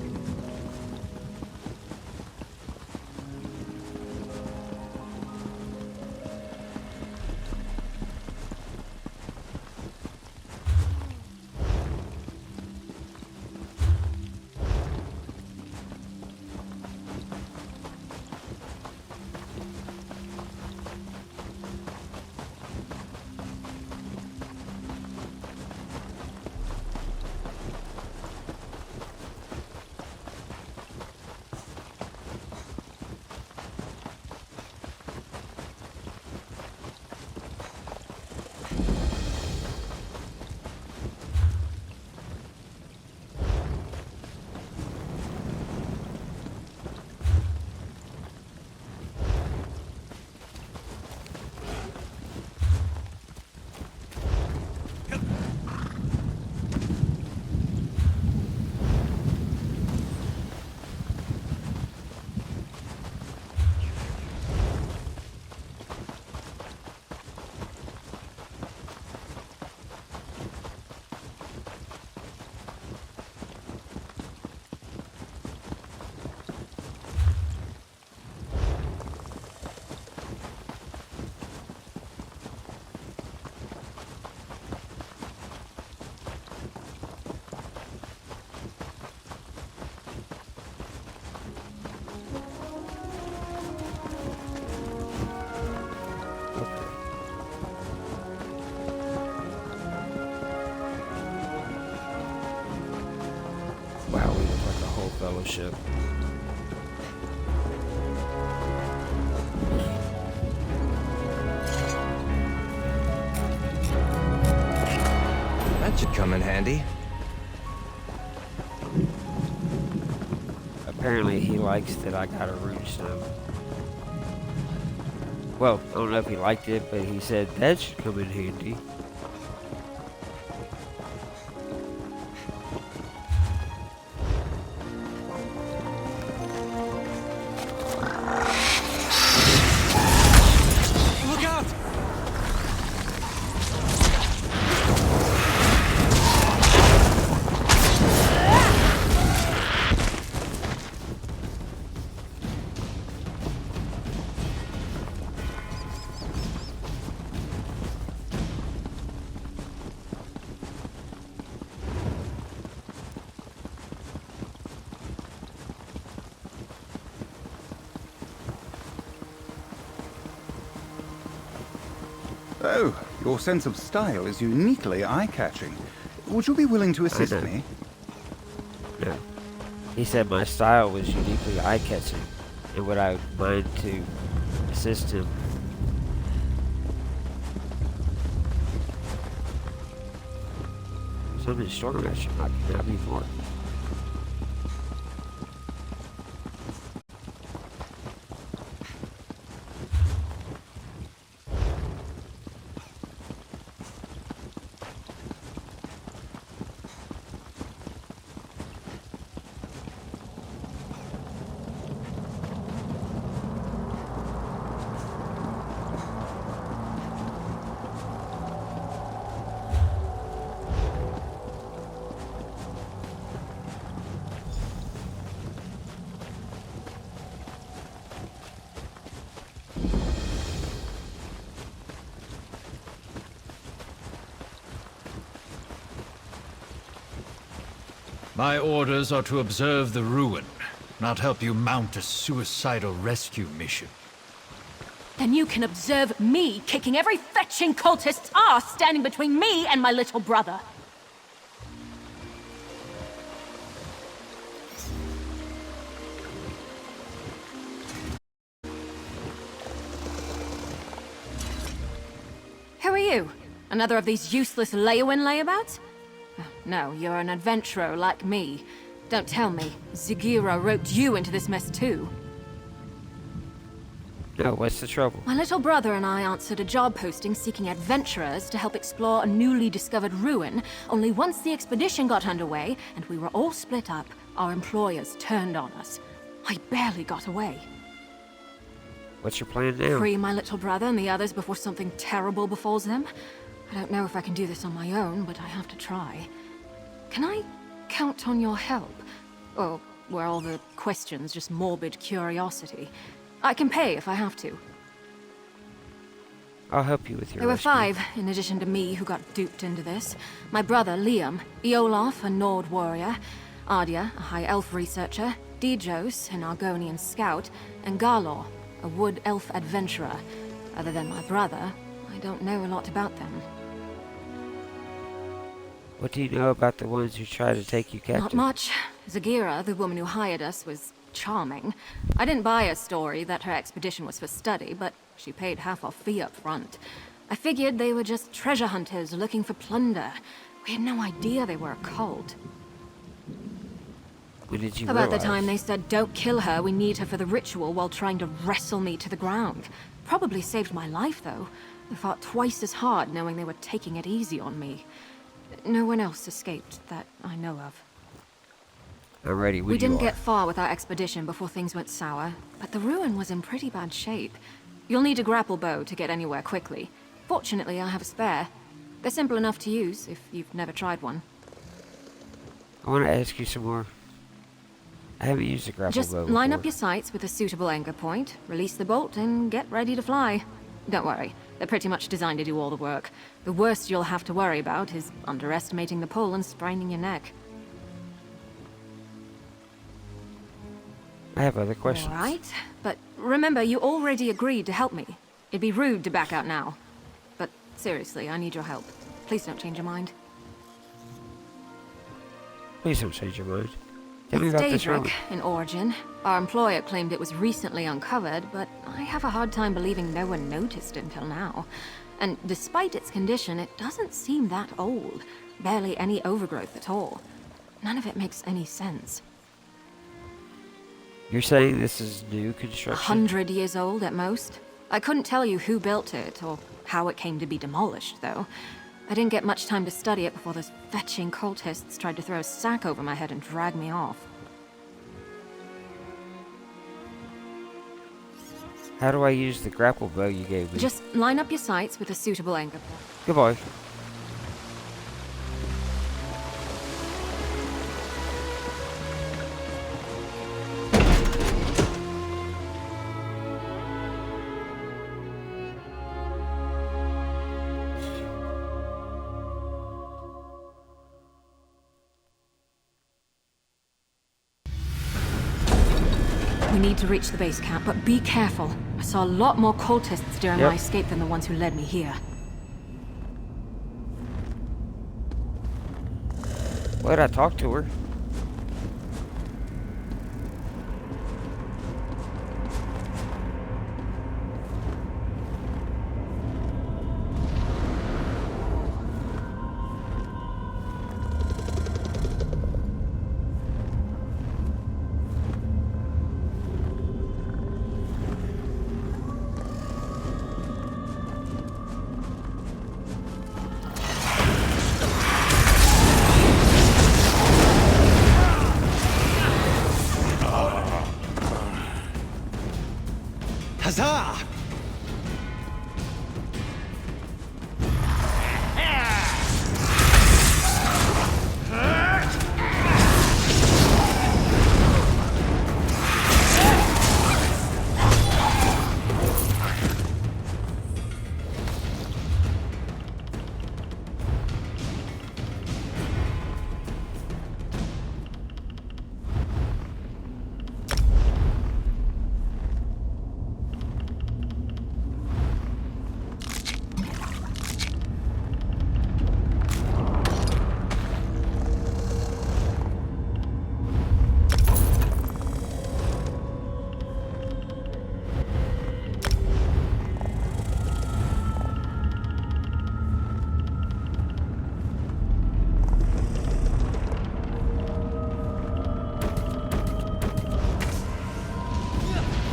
Wow, we look like a whole fellowship. That should come in handy. Apparently he likes that I got a runestone. Well, I don't know if he liked it, but he said that should come in handy. Oh, your sense of style is uniquely eye-catching. Would you be willing to assist me? No. He said my style was uniquely eye-catching, and would I mind to assist him? Some instruction I cannot be for. My orders are to observe the ruin, not help you mount a suicidal rescue mission. Then you can observe me kicking every fetching cultist's ass standing between me and my little brother. Who are you? Another of these useless Leowin layabouts? No, you're an adventurer like me. Don't tell me, Zagira roped you into this mess too. No, what's the trouble? My little brother and I answered a job posting seeking adventurers to help explore a newly discovered ruin, only once the expedition got underway and we were all split up, our employers turned on us. I barely got away. What's your plan now? Free my little brother and the others before something terrible befalls them. I don't know if I can do this on my own, but I have to try. Can I count on your help? Or were all the questions just morbid curiosity? I can pay if I have to. I'll help you with your There were rescue. 5, in addition to me, who got duped into this. My brother, Liam, Eolaf, a Nord warrior, Ardia, a High Elf researcher, Dijos, an Argonian scout, and Garlor, a Wood Elf adventurer. Other than my brother, I don't know a lot about them. What do you know about the ones who tried to take you captive? Not much. Zagira, the woman who hired us, was charming. I didn't buy a story that her expedition was for study, but she paid half our fee up front. I figured they were just treasure hunters looking for plunder. We had no idea they were a cult. When did you About realize? the time they said, don't kill her, we need her for the ritual, while trying to wrestle me to the ground. Probably saved my life, though. I fought twice as hard knowing they were taking it easy on me. No one else escaped that I know of. I'm ready when We didn't you are. get far with our expedition before things went sour, but the ruin was in pretty bad shape. You'll need a grapple bow to get anywhere quickly. Fortunately, I have a spare. They're simple enough to use if you've never tried one. I want to ask you some more. I haven't used a grapple Just bow line up before. your sights with a suitable anchor point, release the bolt, and get ready to fly. Don't worry, they're pretty much designed to do all the work. The worst you'll have to worry about is underestimating the pull and spraining your neck. I have other questions. All right, but remember, you already agreed to help me. It'd be rude to back out now. But seriously, I need your help. Please don't change your mind. Please don't change your mind. Tell me It's about this ruin. Daedric in origin. Our employer claimed it was recently uncovered, but I have a hard time believing no one noticed until now. And despite its condition, it doesn't seem that old. Barely any overgrowth at all. None of it makes any sense. You're saying this is new construction? 100 years old at most. I couldn't tell you who built it, or how it came to be demolished, though. I didn't get much time to study it before those fetching cultists tried to throw a sack over my head and drag me off. How do I use the grapple bow you gave me? Just line up your sights with a suitable anchor point. Goodbye. We need to reach the base camp, but be careful. I saw a lot more cultists during Yep. my escape than the ones who led me here. Why'd I talk to her? Huzzah!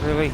Really?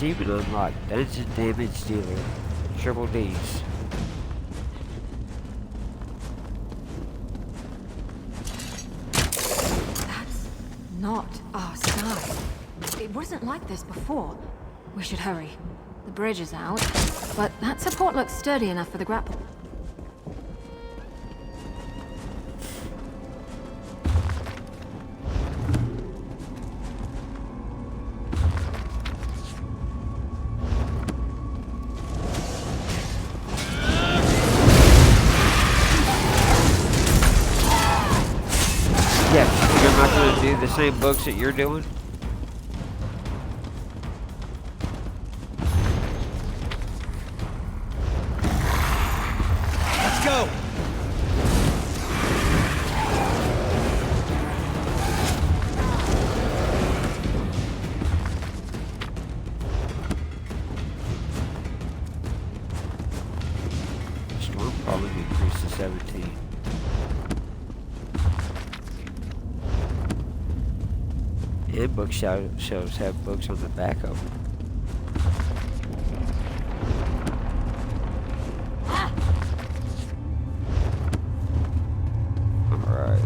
Achievement unlocked. Dungeon Damage Dealer. Triple D's. That's not our sky. It wasn't like this before. We should hurry. The bridge is out, but that support looks sturdy enough for the grapple. Yeah, you're not going to do the same books that you're doing? Let's go! Storm probably increased to 17. And bookshelves have books on the back of them. Alright.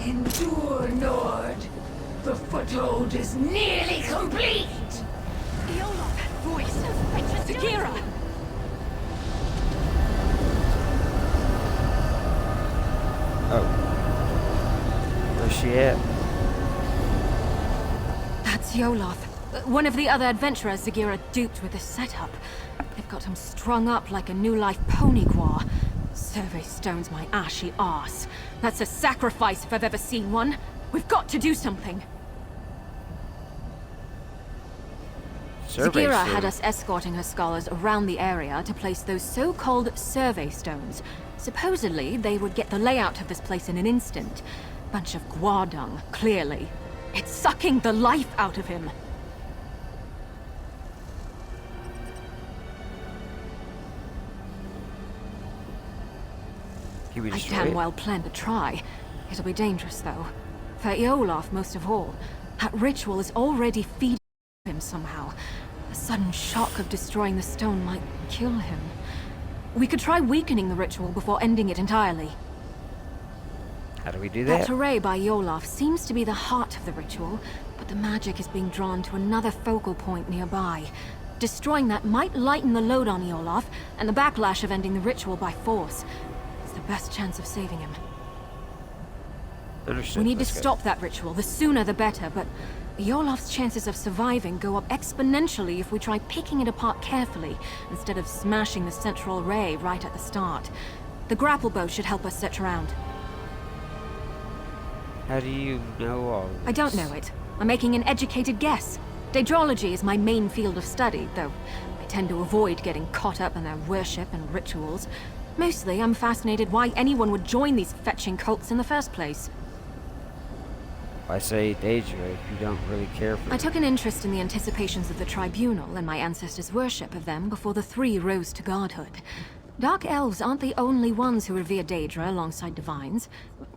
Endure, Nord. The foothold is nearly complete. Yola, that voice. Sagira! Oh. Where's she at? That's Yoloth. One of the other adventurers Sagira duped with this setup. They've got him strung up like a new life pony quar. Survey stones my ashy arse. That's a sacrifice if I've ever seen one. We've got to do something. Survey Sagira stone. had us escorting her scholars around the area to place those so-called survey stones. Supposedly, they would get the layout of this place in an instant. Bunch of guardung, clearly. It's sucking the life out of him. Can we I destroy damn it? well plan to try. It'll be dangerous, though. For Olaf, most of all. That ritual is already feeding him somehow. A sudden shock of destroying the stone might kill him. We could try weakening the ritual before ending it entirely. How do we do That that? array by Olaf seems to be the heart of the ritual, but the magic is being drawn to another focal point nearby. Destroying that might lighten the load on Olaf, and the backlash of ending the ritual by force. It's the best chance of saving him. Understood. We need to Let's go. stop that ritual. The sooner the better, but Olaf's chances of surviving go up exponentially if we try picking it apart carefully, instead of smashing the central array right at the start. The grapple bow should help us search around. How do you know all this? I don't know it. I'm making an educated guess. Daedrology is my main field of study, though I tend to avoid getting caught up in their worship and rituals. Mostly, I'm fascinated why anyone would join these fetching cults in the first place. I say Daedra if you don't really care for I took an interest in the anticipations of the Tribunal and my ancestors' worship of them before the three rose to godhood. Dark elves aren't the only ones who revere Daedra alongside divines,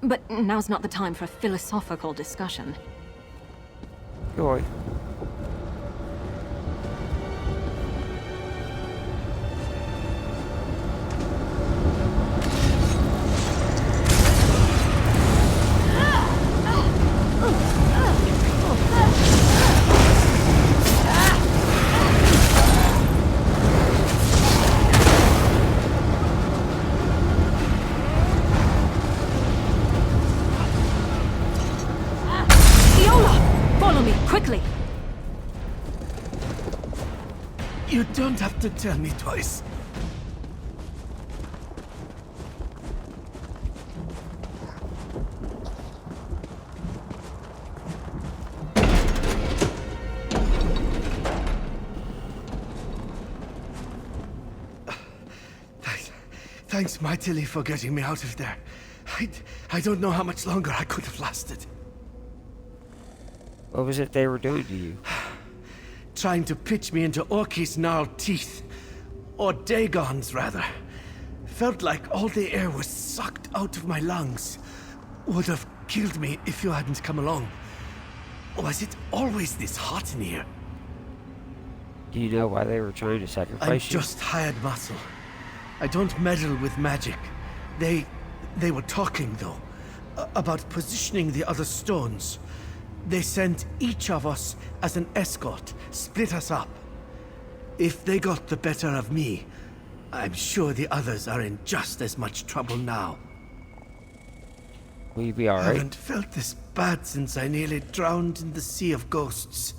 but now's not the time for a philosophical discussion. Joy. Follow me, quickly! You don't have to tell me twice. Thanks mightily for getting me out of there. I don't know how much longer I could have lasted. What was it they were doing to you? Trying to pitch me into Orky's gnarled teeth. Or Dagon's, rather. Felt like all the air was sucked out of my lungs. Would have killed me if you hadn't come along. Was it always this hot in here? Do you know why they were trying to sacrifice I'm you? just hired muscle. I don't meddle with magic. They were talking, though, about positioning the other stones. They sent each of us as an escort, split us up. If they got the better of me, I'm sure the others are in just as much trouble now. Will you be alright? Haven't felt this bad since I nearly drowned in the sea of ghosts.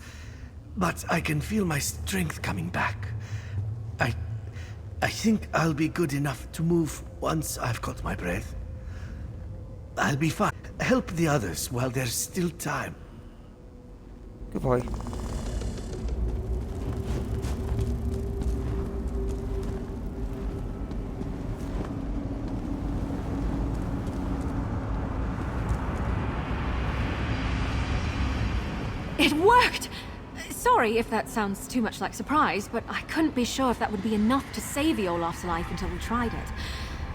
But I can feel my strength coming back. I think I'll be good enough to move once I've caught my breath. I'll be fine. Help the others while there's still time. Good boy. It worked! Sorry if that sounds too much like surprise, but I couldn't be sure if that would be enough to save Olaf's life until we tried it.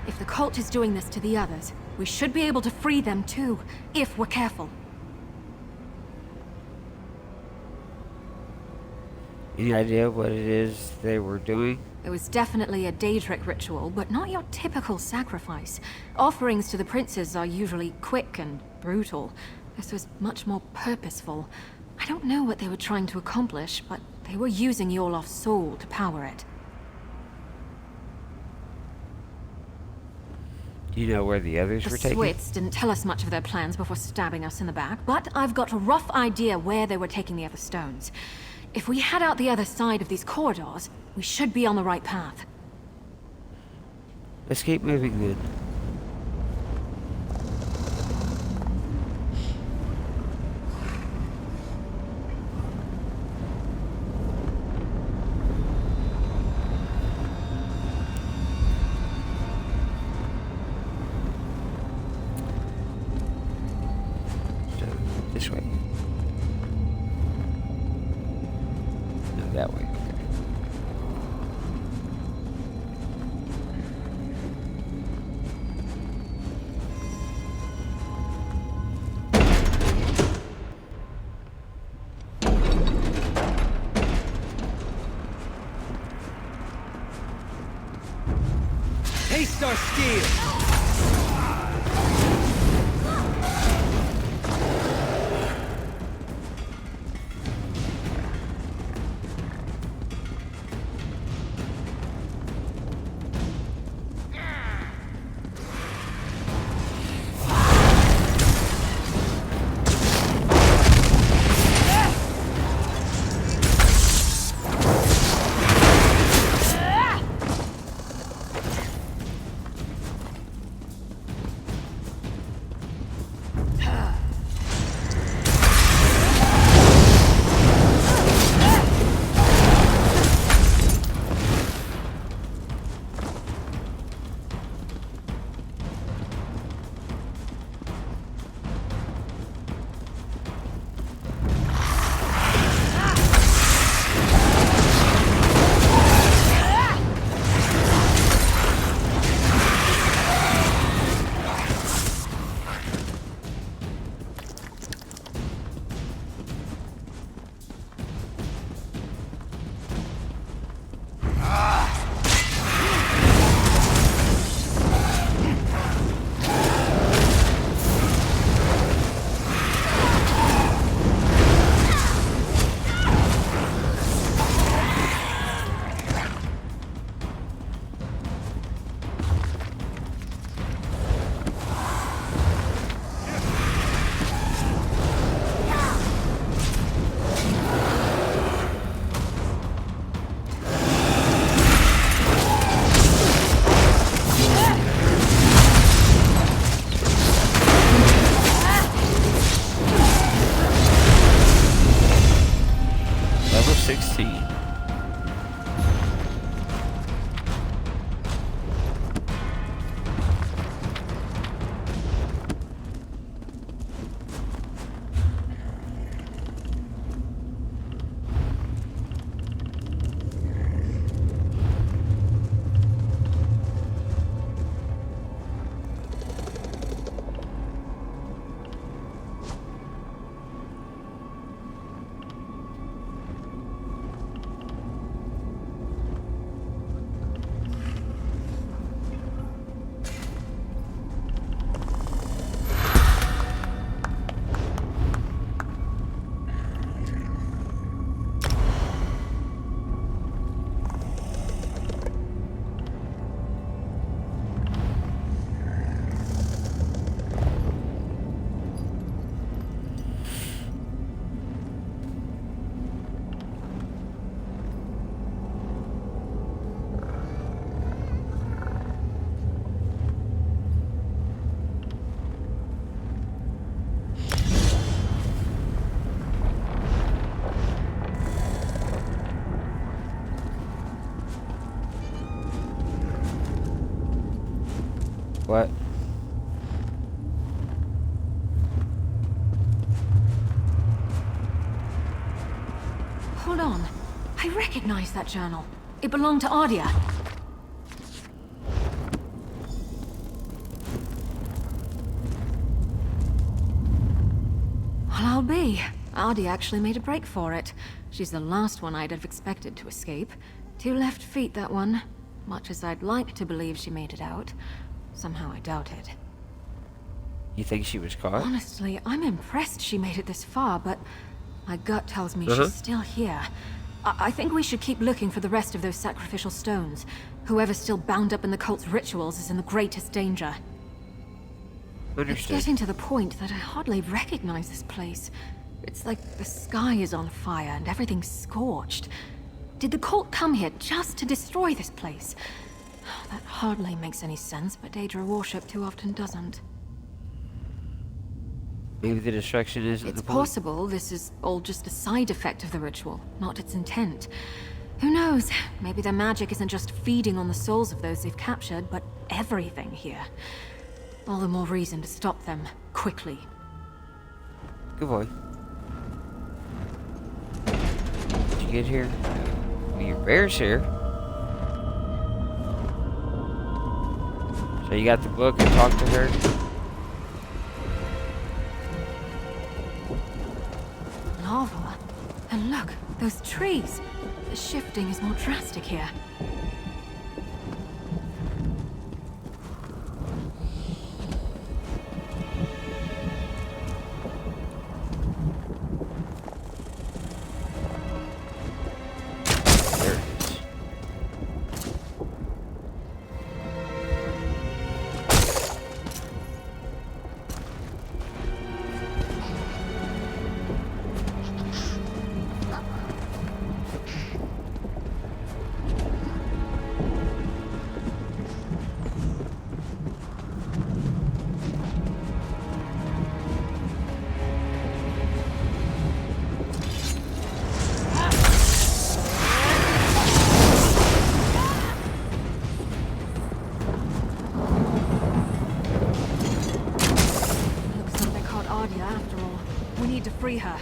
If the cult is doing this to the others, we should be able to free them too, if we're careful. Any idea what it is they were doing? It was definitely a Daedric ritual, but not your typical sacrifice. Offerings to the princes are usually quick and brutal. This was much more purposeful. I don't know what they were trying to accomplish, but they were using Olaf's soul to power it. Do you know where the others were The taking? Swits didn't tell us much of their plans before stabbing us in the back, but I've got a rough idea where they were taking the other stones. If we head out the other side of these corridors, we should be on the right path. Let's keep moving then. this way. No, that way. Okay. Haste our steel! Level 16. What? Hold on. I recognize that journal. It belonged to Ardia. Well, I'll be. Ardia actually made a break for it. She's the last one I'd have expected to escape. 2 left feet, that one. Much as I'd like to believe she made it out, somehow I doubt it. You think she was caught? Honestly, I'm impressed she made it this far, but my gut tells me she's still here. I think we should keep looking for the rest of those sacrificial stones. Whoever's still bound up in the cult's rituals is in the greatest danger. Understood. It's getting to the point that I hardly recognize this place. It's like the sky is on fire and everything's scorched. Did the cult come here just to destroy this place? That hardly makes any sense, but Daedra worship too often doesn't. Maybe the destruction isn't the point. It's possible this is all just a side effect of the ritual, not its intent. Who knows? Maybe their magic isn't just feeding on the souls of those they've captured, but everything here. All the more reason to stop them, quickly. Good boy. Did you get here? Well, your bear's here. So you got the book and talked to her? Lava? And look, those trees. The shifting is more drastic here. Free her.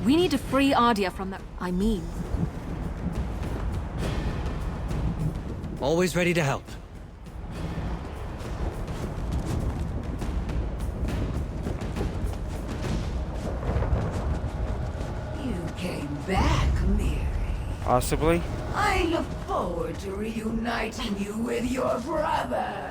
We need to free Ardia from that. I mean... Always ready to help. You came back, Mary. Possibly. I look forward to reuniting you with your brother.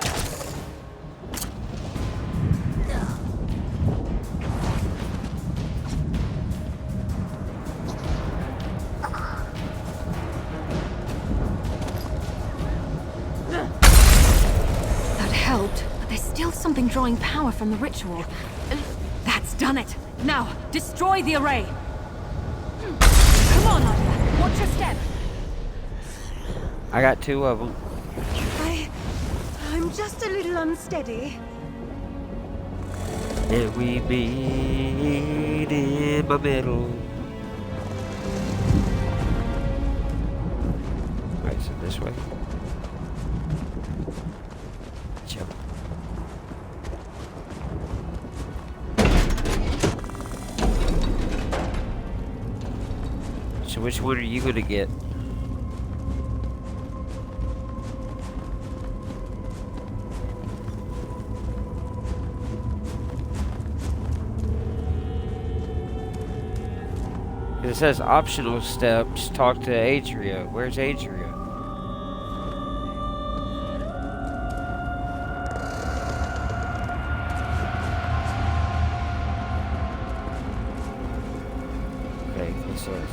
Something drawing power from the ritual. That's done it. Now, destroy the array. Come on, Ardia. Watch your step. I got 2 of them. I'm just a little unsteady. And we meet in the middle. Alright, so this way. Jump. So which one are you gonna get? It says optional steps, talk to Adria. Where's Adria? Okay, this is...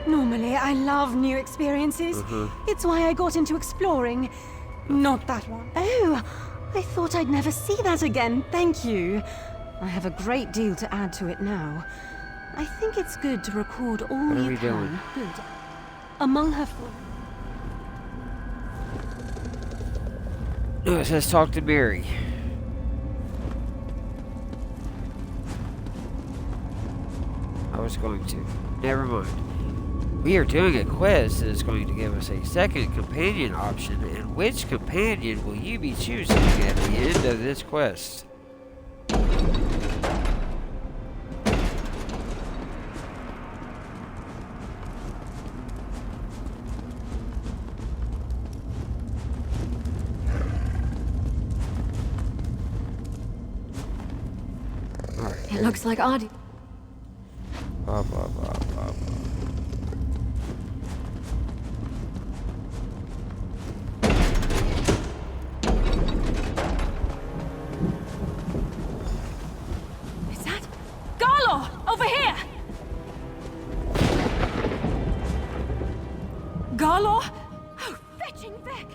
Normally, I love new experiences. It's why I got into exploring. Not that one. Oh, I thought I'd never see that again. Thank you. I have a great deal to add to it now. I think it's good to record all What are you we can. doing? Good. Among her... No, it says talk to Mary. I was going to. Never mind. We are doing a quest that is going to give us a second companion option, and which companion will you be choosing at the end of this quest? It looks like Artie. Blah, blah, blah, blah, blah. Is that Garlo over here? Garlo? Oh, fetching Vic!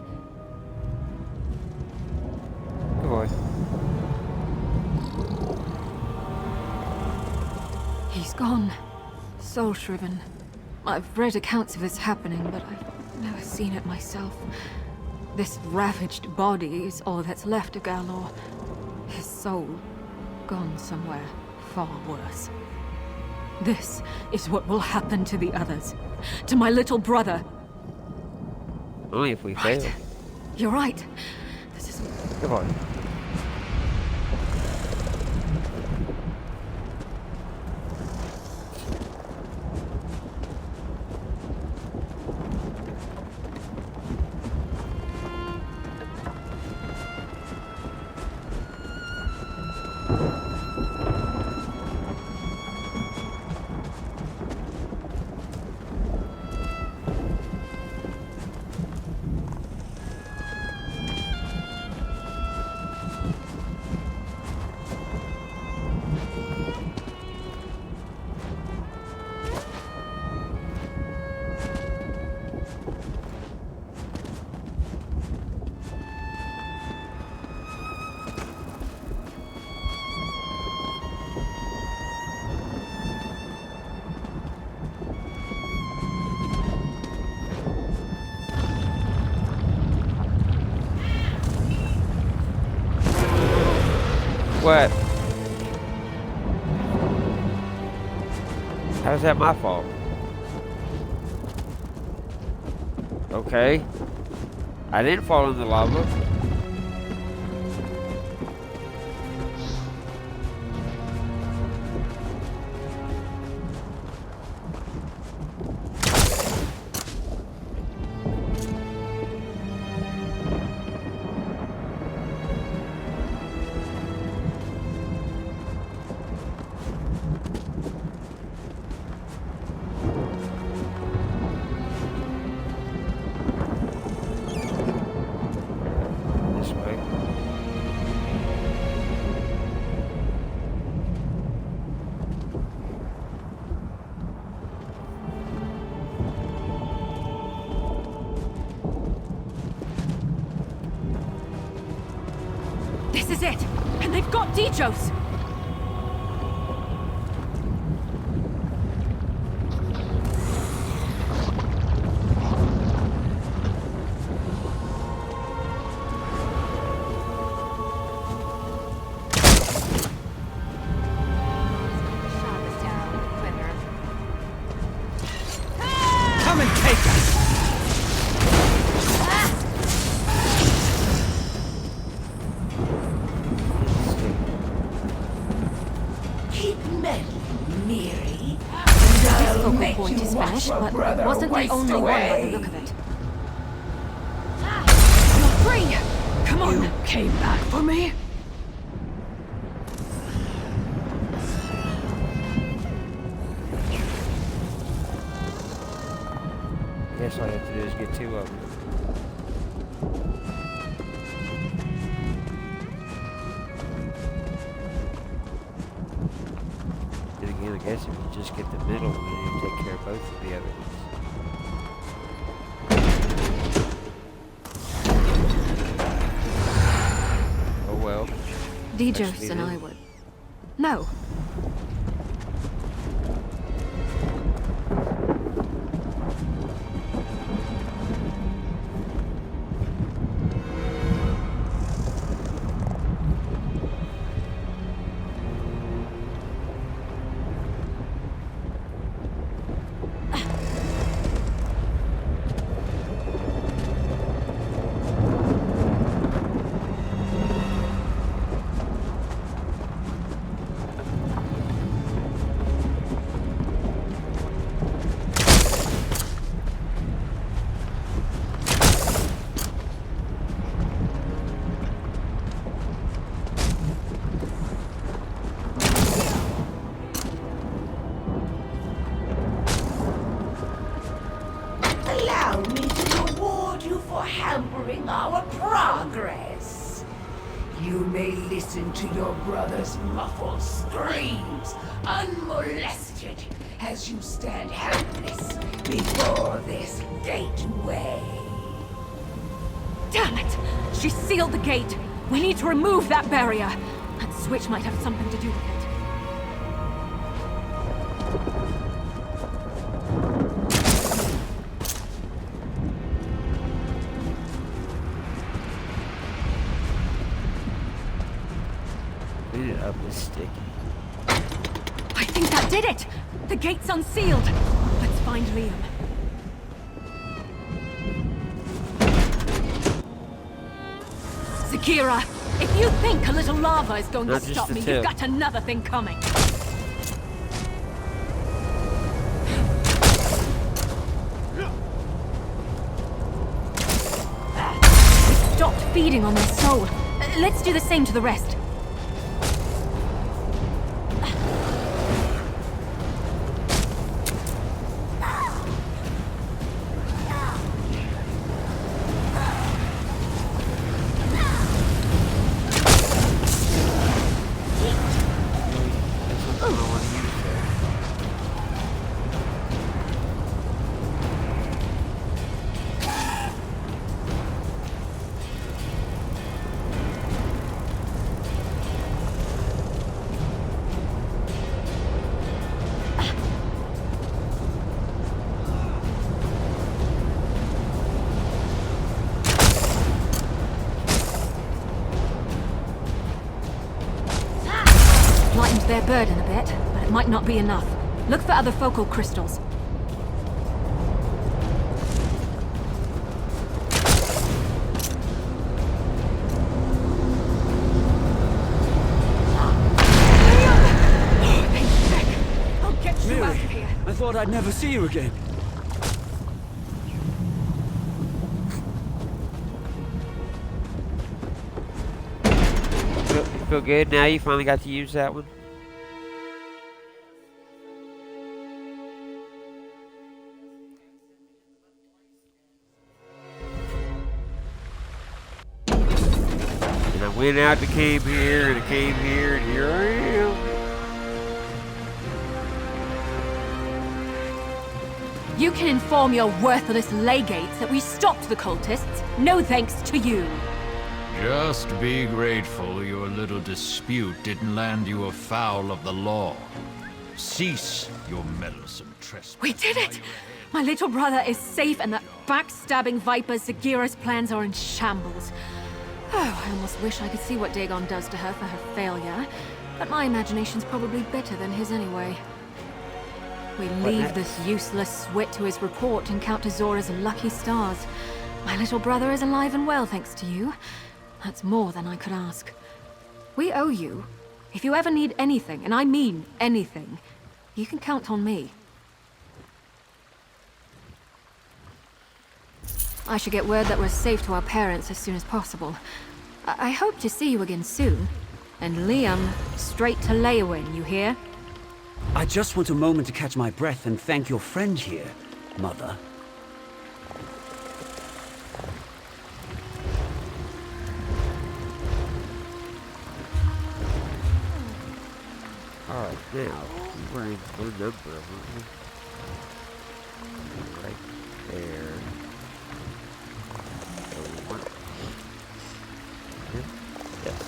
Good boy. He's gone. Soul-shriven. I've read accounts of this happening, but I've never seen it myself. This ravaged body is all that's left of Galor. His soul, gone somewhere far worse. This is what will happen to the others. To my little brother. Only if we fail. You're right. This is... Come on. What? How's that my fault? Okay. I didn't fall in the lava. This is it! And they've got Dijos! Come and take us! Keep meddling, Miri, and I'll Focal make point you is watch finished, your but brother wasn't the waste only one by away. the look of it. You're free! Come on! You came back for me? Guess all I have to do is get two of them. And again, I guess if you just get the middle one, you'll take care of both of the other ones. Oh well. Dijos and I would. No. for hampering our progress. You may listen to your brother's muffled screams, unmolested, as you stand helpless before this gateway. Damn it! She sealed the gate! We need to remove that barrier! That switch might have something to do with it. Up is sticky. I think that did it! The gate's unsealed! Let's find Liam. Zakira, if you think a little lava is going Not to just stop the me, tip. you've got another thing coming. It stopped feeding on their soul. Let's do the same to the rest. Lightened their burden a bit, but it might not be enough. Look for other focal crystals. I'll get you out of here. I thought I'd never see you again. Feel good now? You finally got to use that one? And I went out and came here, and I came here, and here I am. You can inform your worthless legates that we stopped the cultists. No thanks to you. Just be grateful your little dispute didn't land you afoul of the law. Cease your meddlesome trespass. We did it! My little brother is safe, and that backstabbing viper Zagira's plans are in shambles. Oh, I almost wish I could see what Dagon does to her for her failure. But my imagination's probably better than his anyway. We leave this useless swit to his report and count to Zora's lucky stars. My little brother is alive and well, thanks to you. That's more than I could ask. We owe you. If you ever need anything, and I mean anything, you can count on me. I should get word that we're safe to our parents as soon as possible. I hope to see you again soon. And Liam, straight to Leowin, you hear? I just want a moment to catch my breath and thank your friend here, Mother. Alright, now, we're in for a number of them. Right there. So we want... Yes.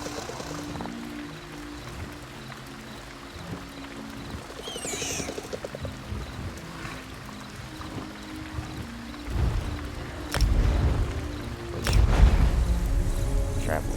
Travel.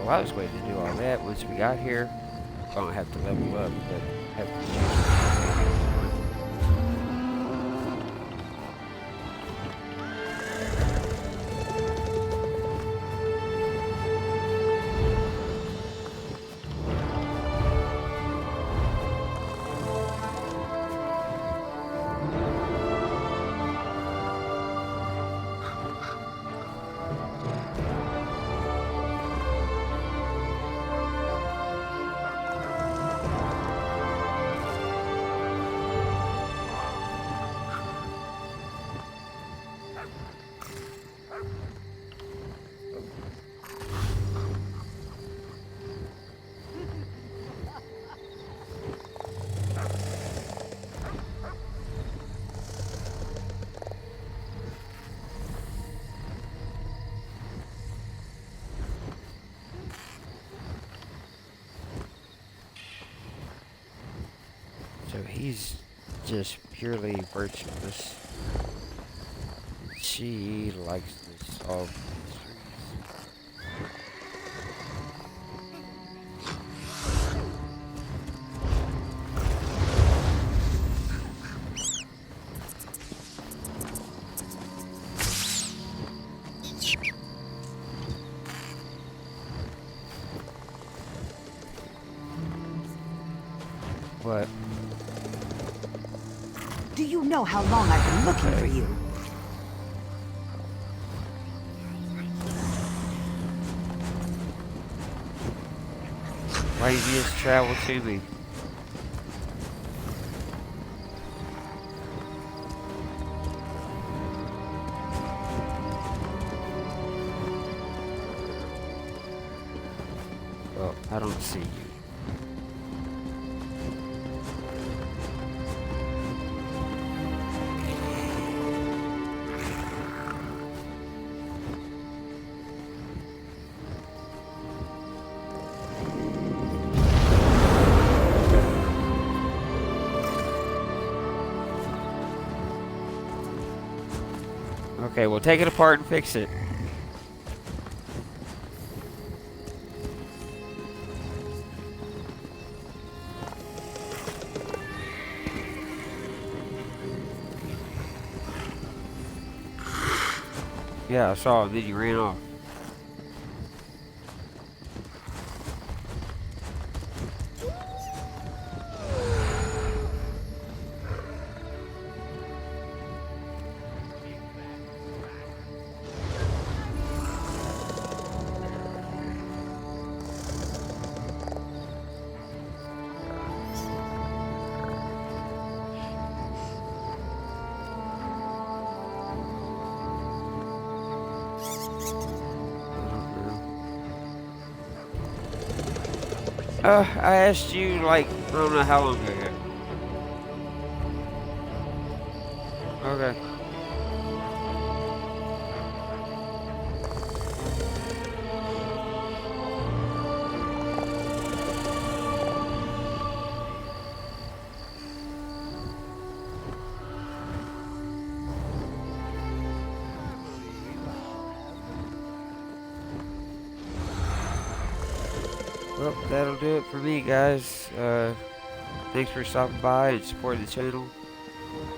Well, I was waiting to do all that. Once we got here, I don't have to level up, but have to choose. So he's just purely virtuous. She likes to solve mysteries. What? Do you know how long I've been looking for you? Why did you just travel to me? Well, I don't see you. Okay, we'll take it apart and fix it. Yeah, I saw it, then you ran off. I asked you, like, I don't know how long ago. Okay. Well, that'll do it for me, guys. Thanks for stopping by and supporting the channel.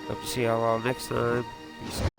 Hope to see y'all all next time. Peace out.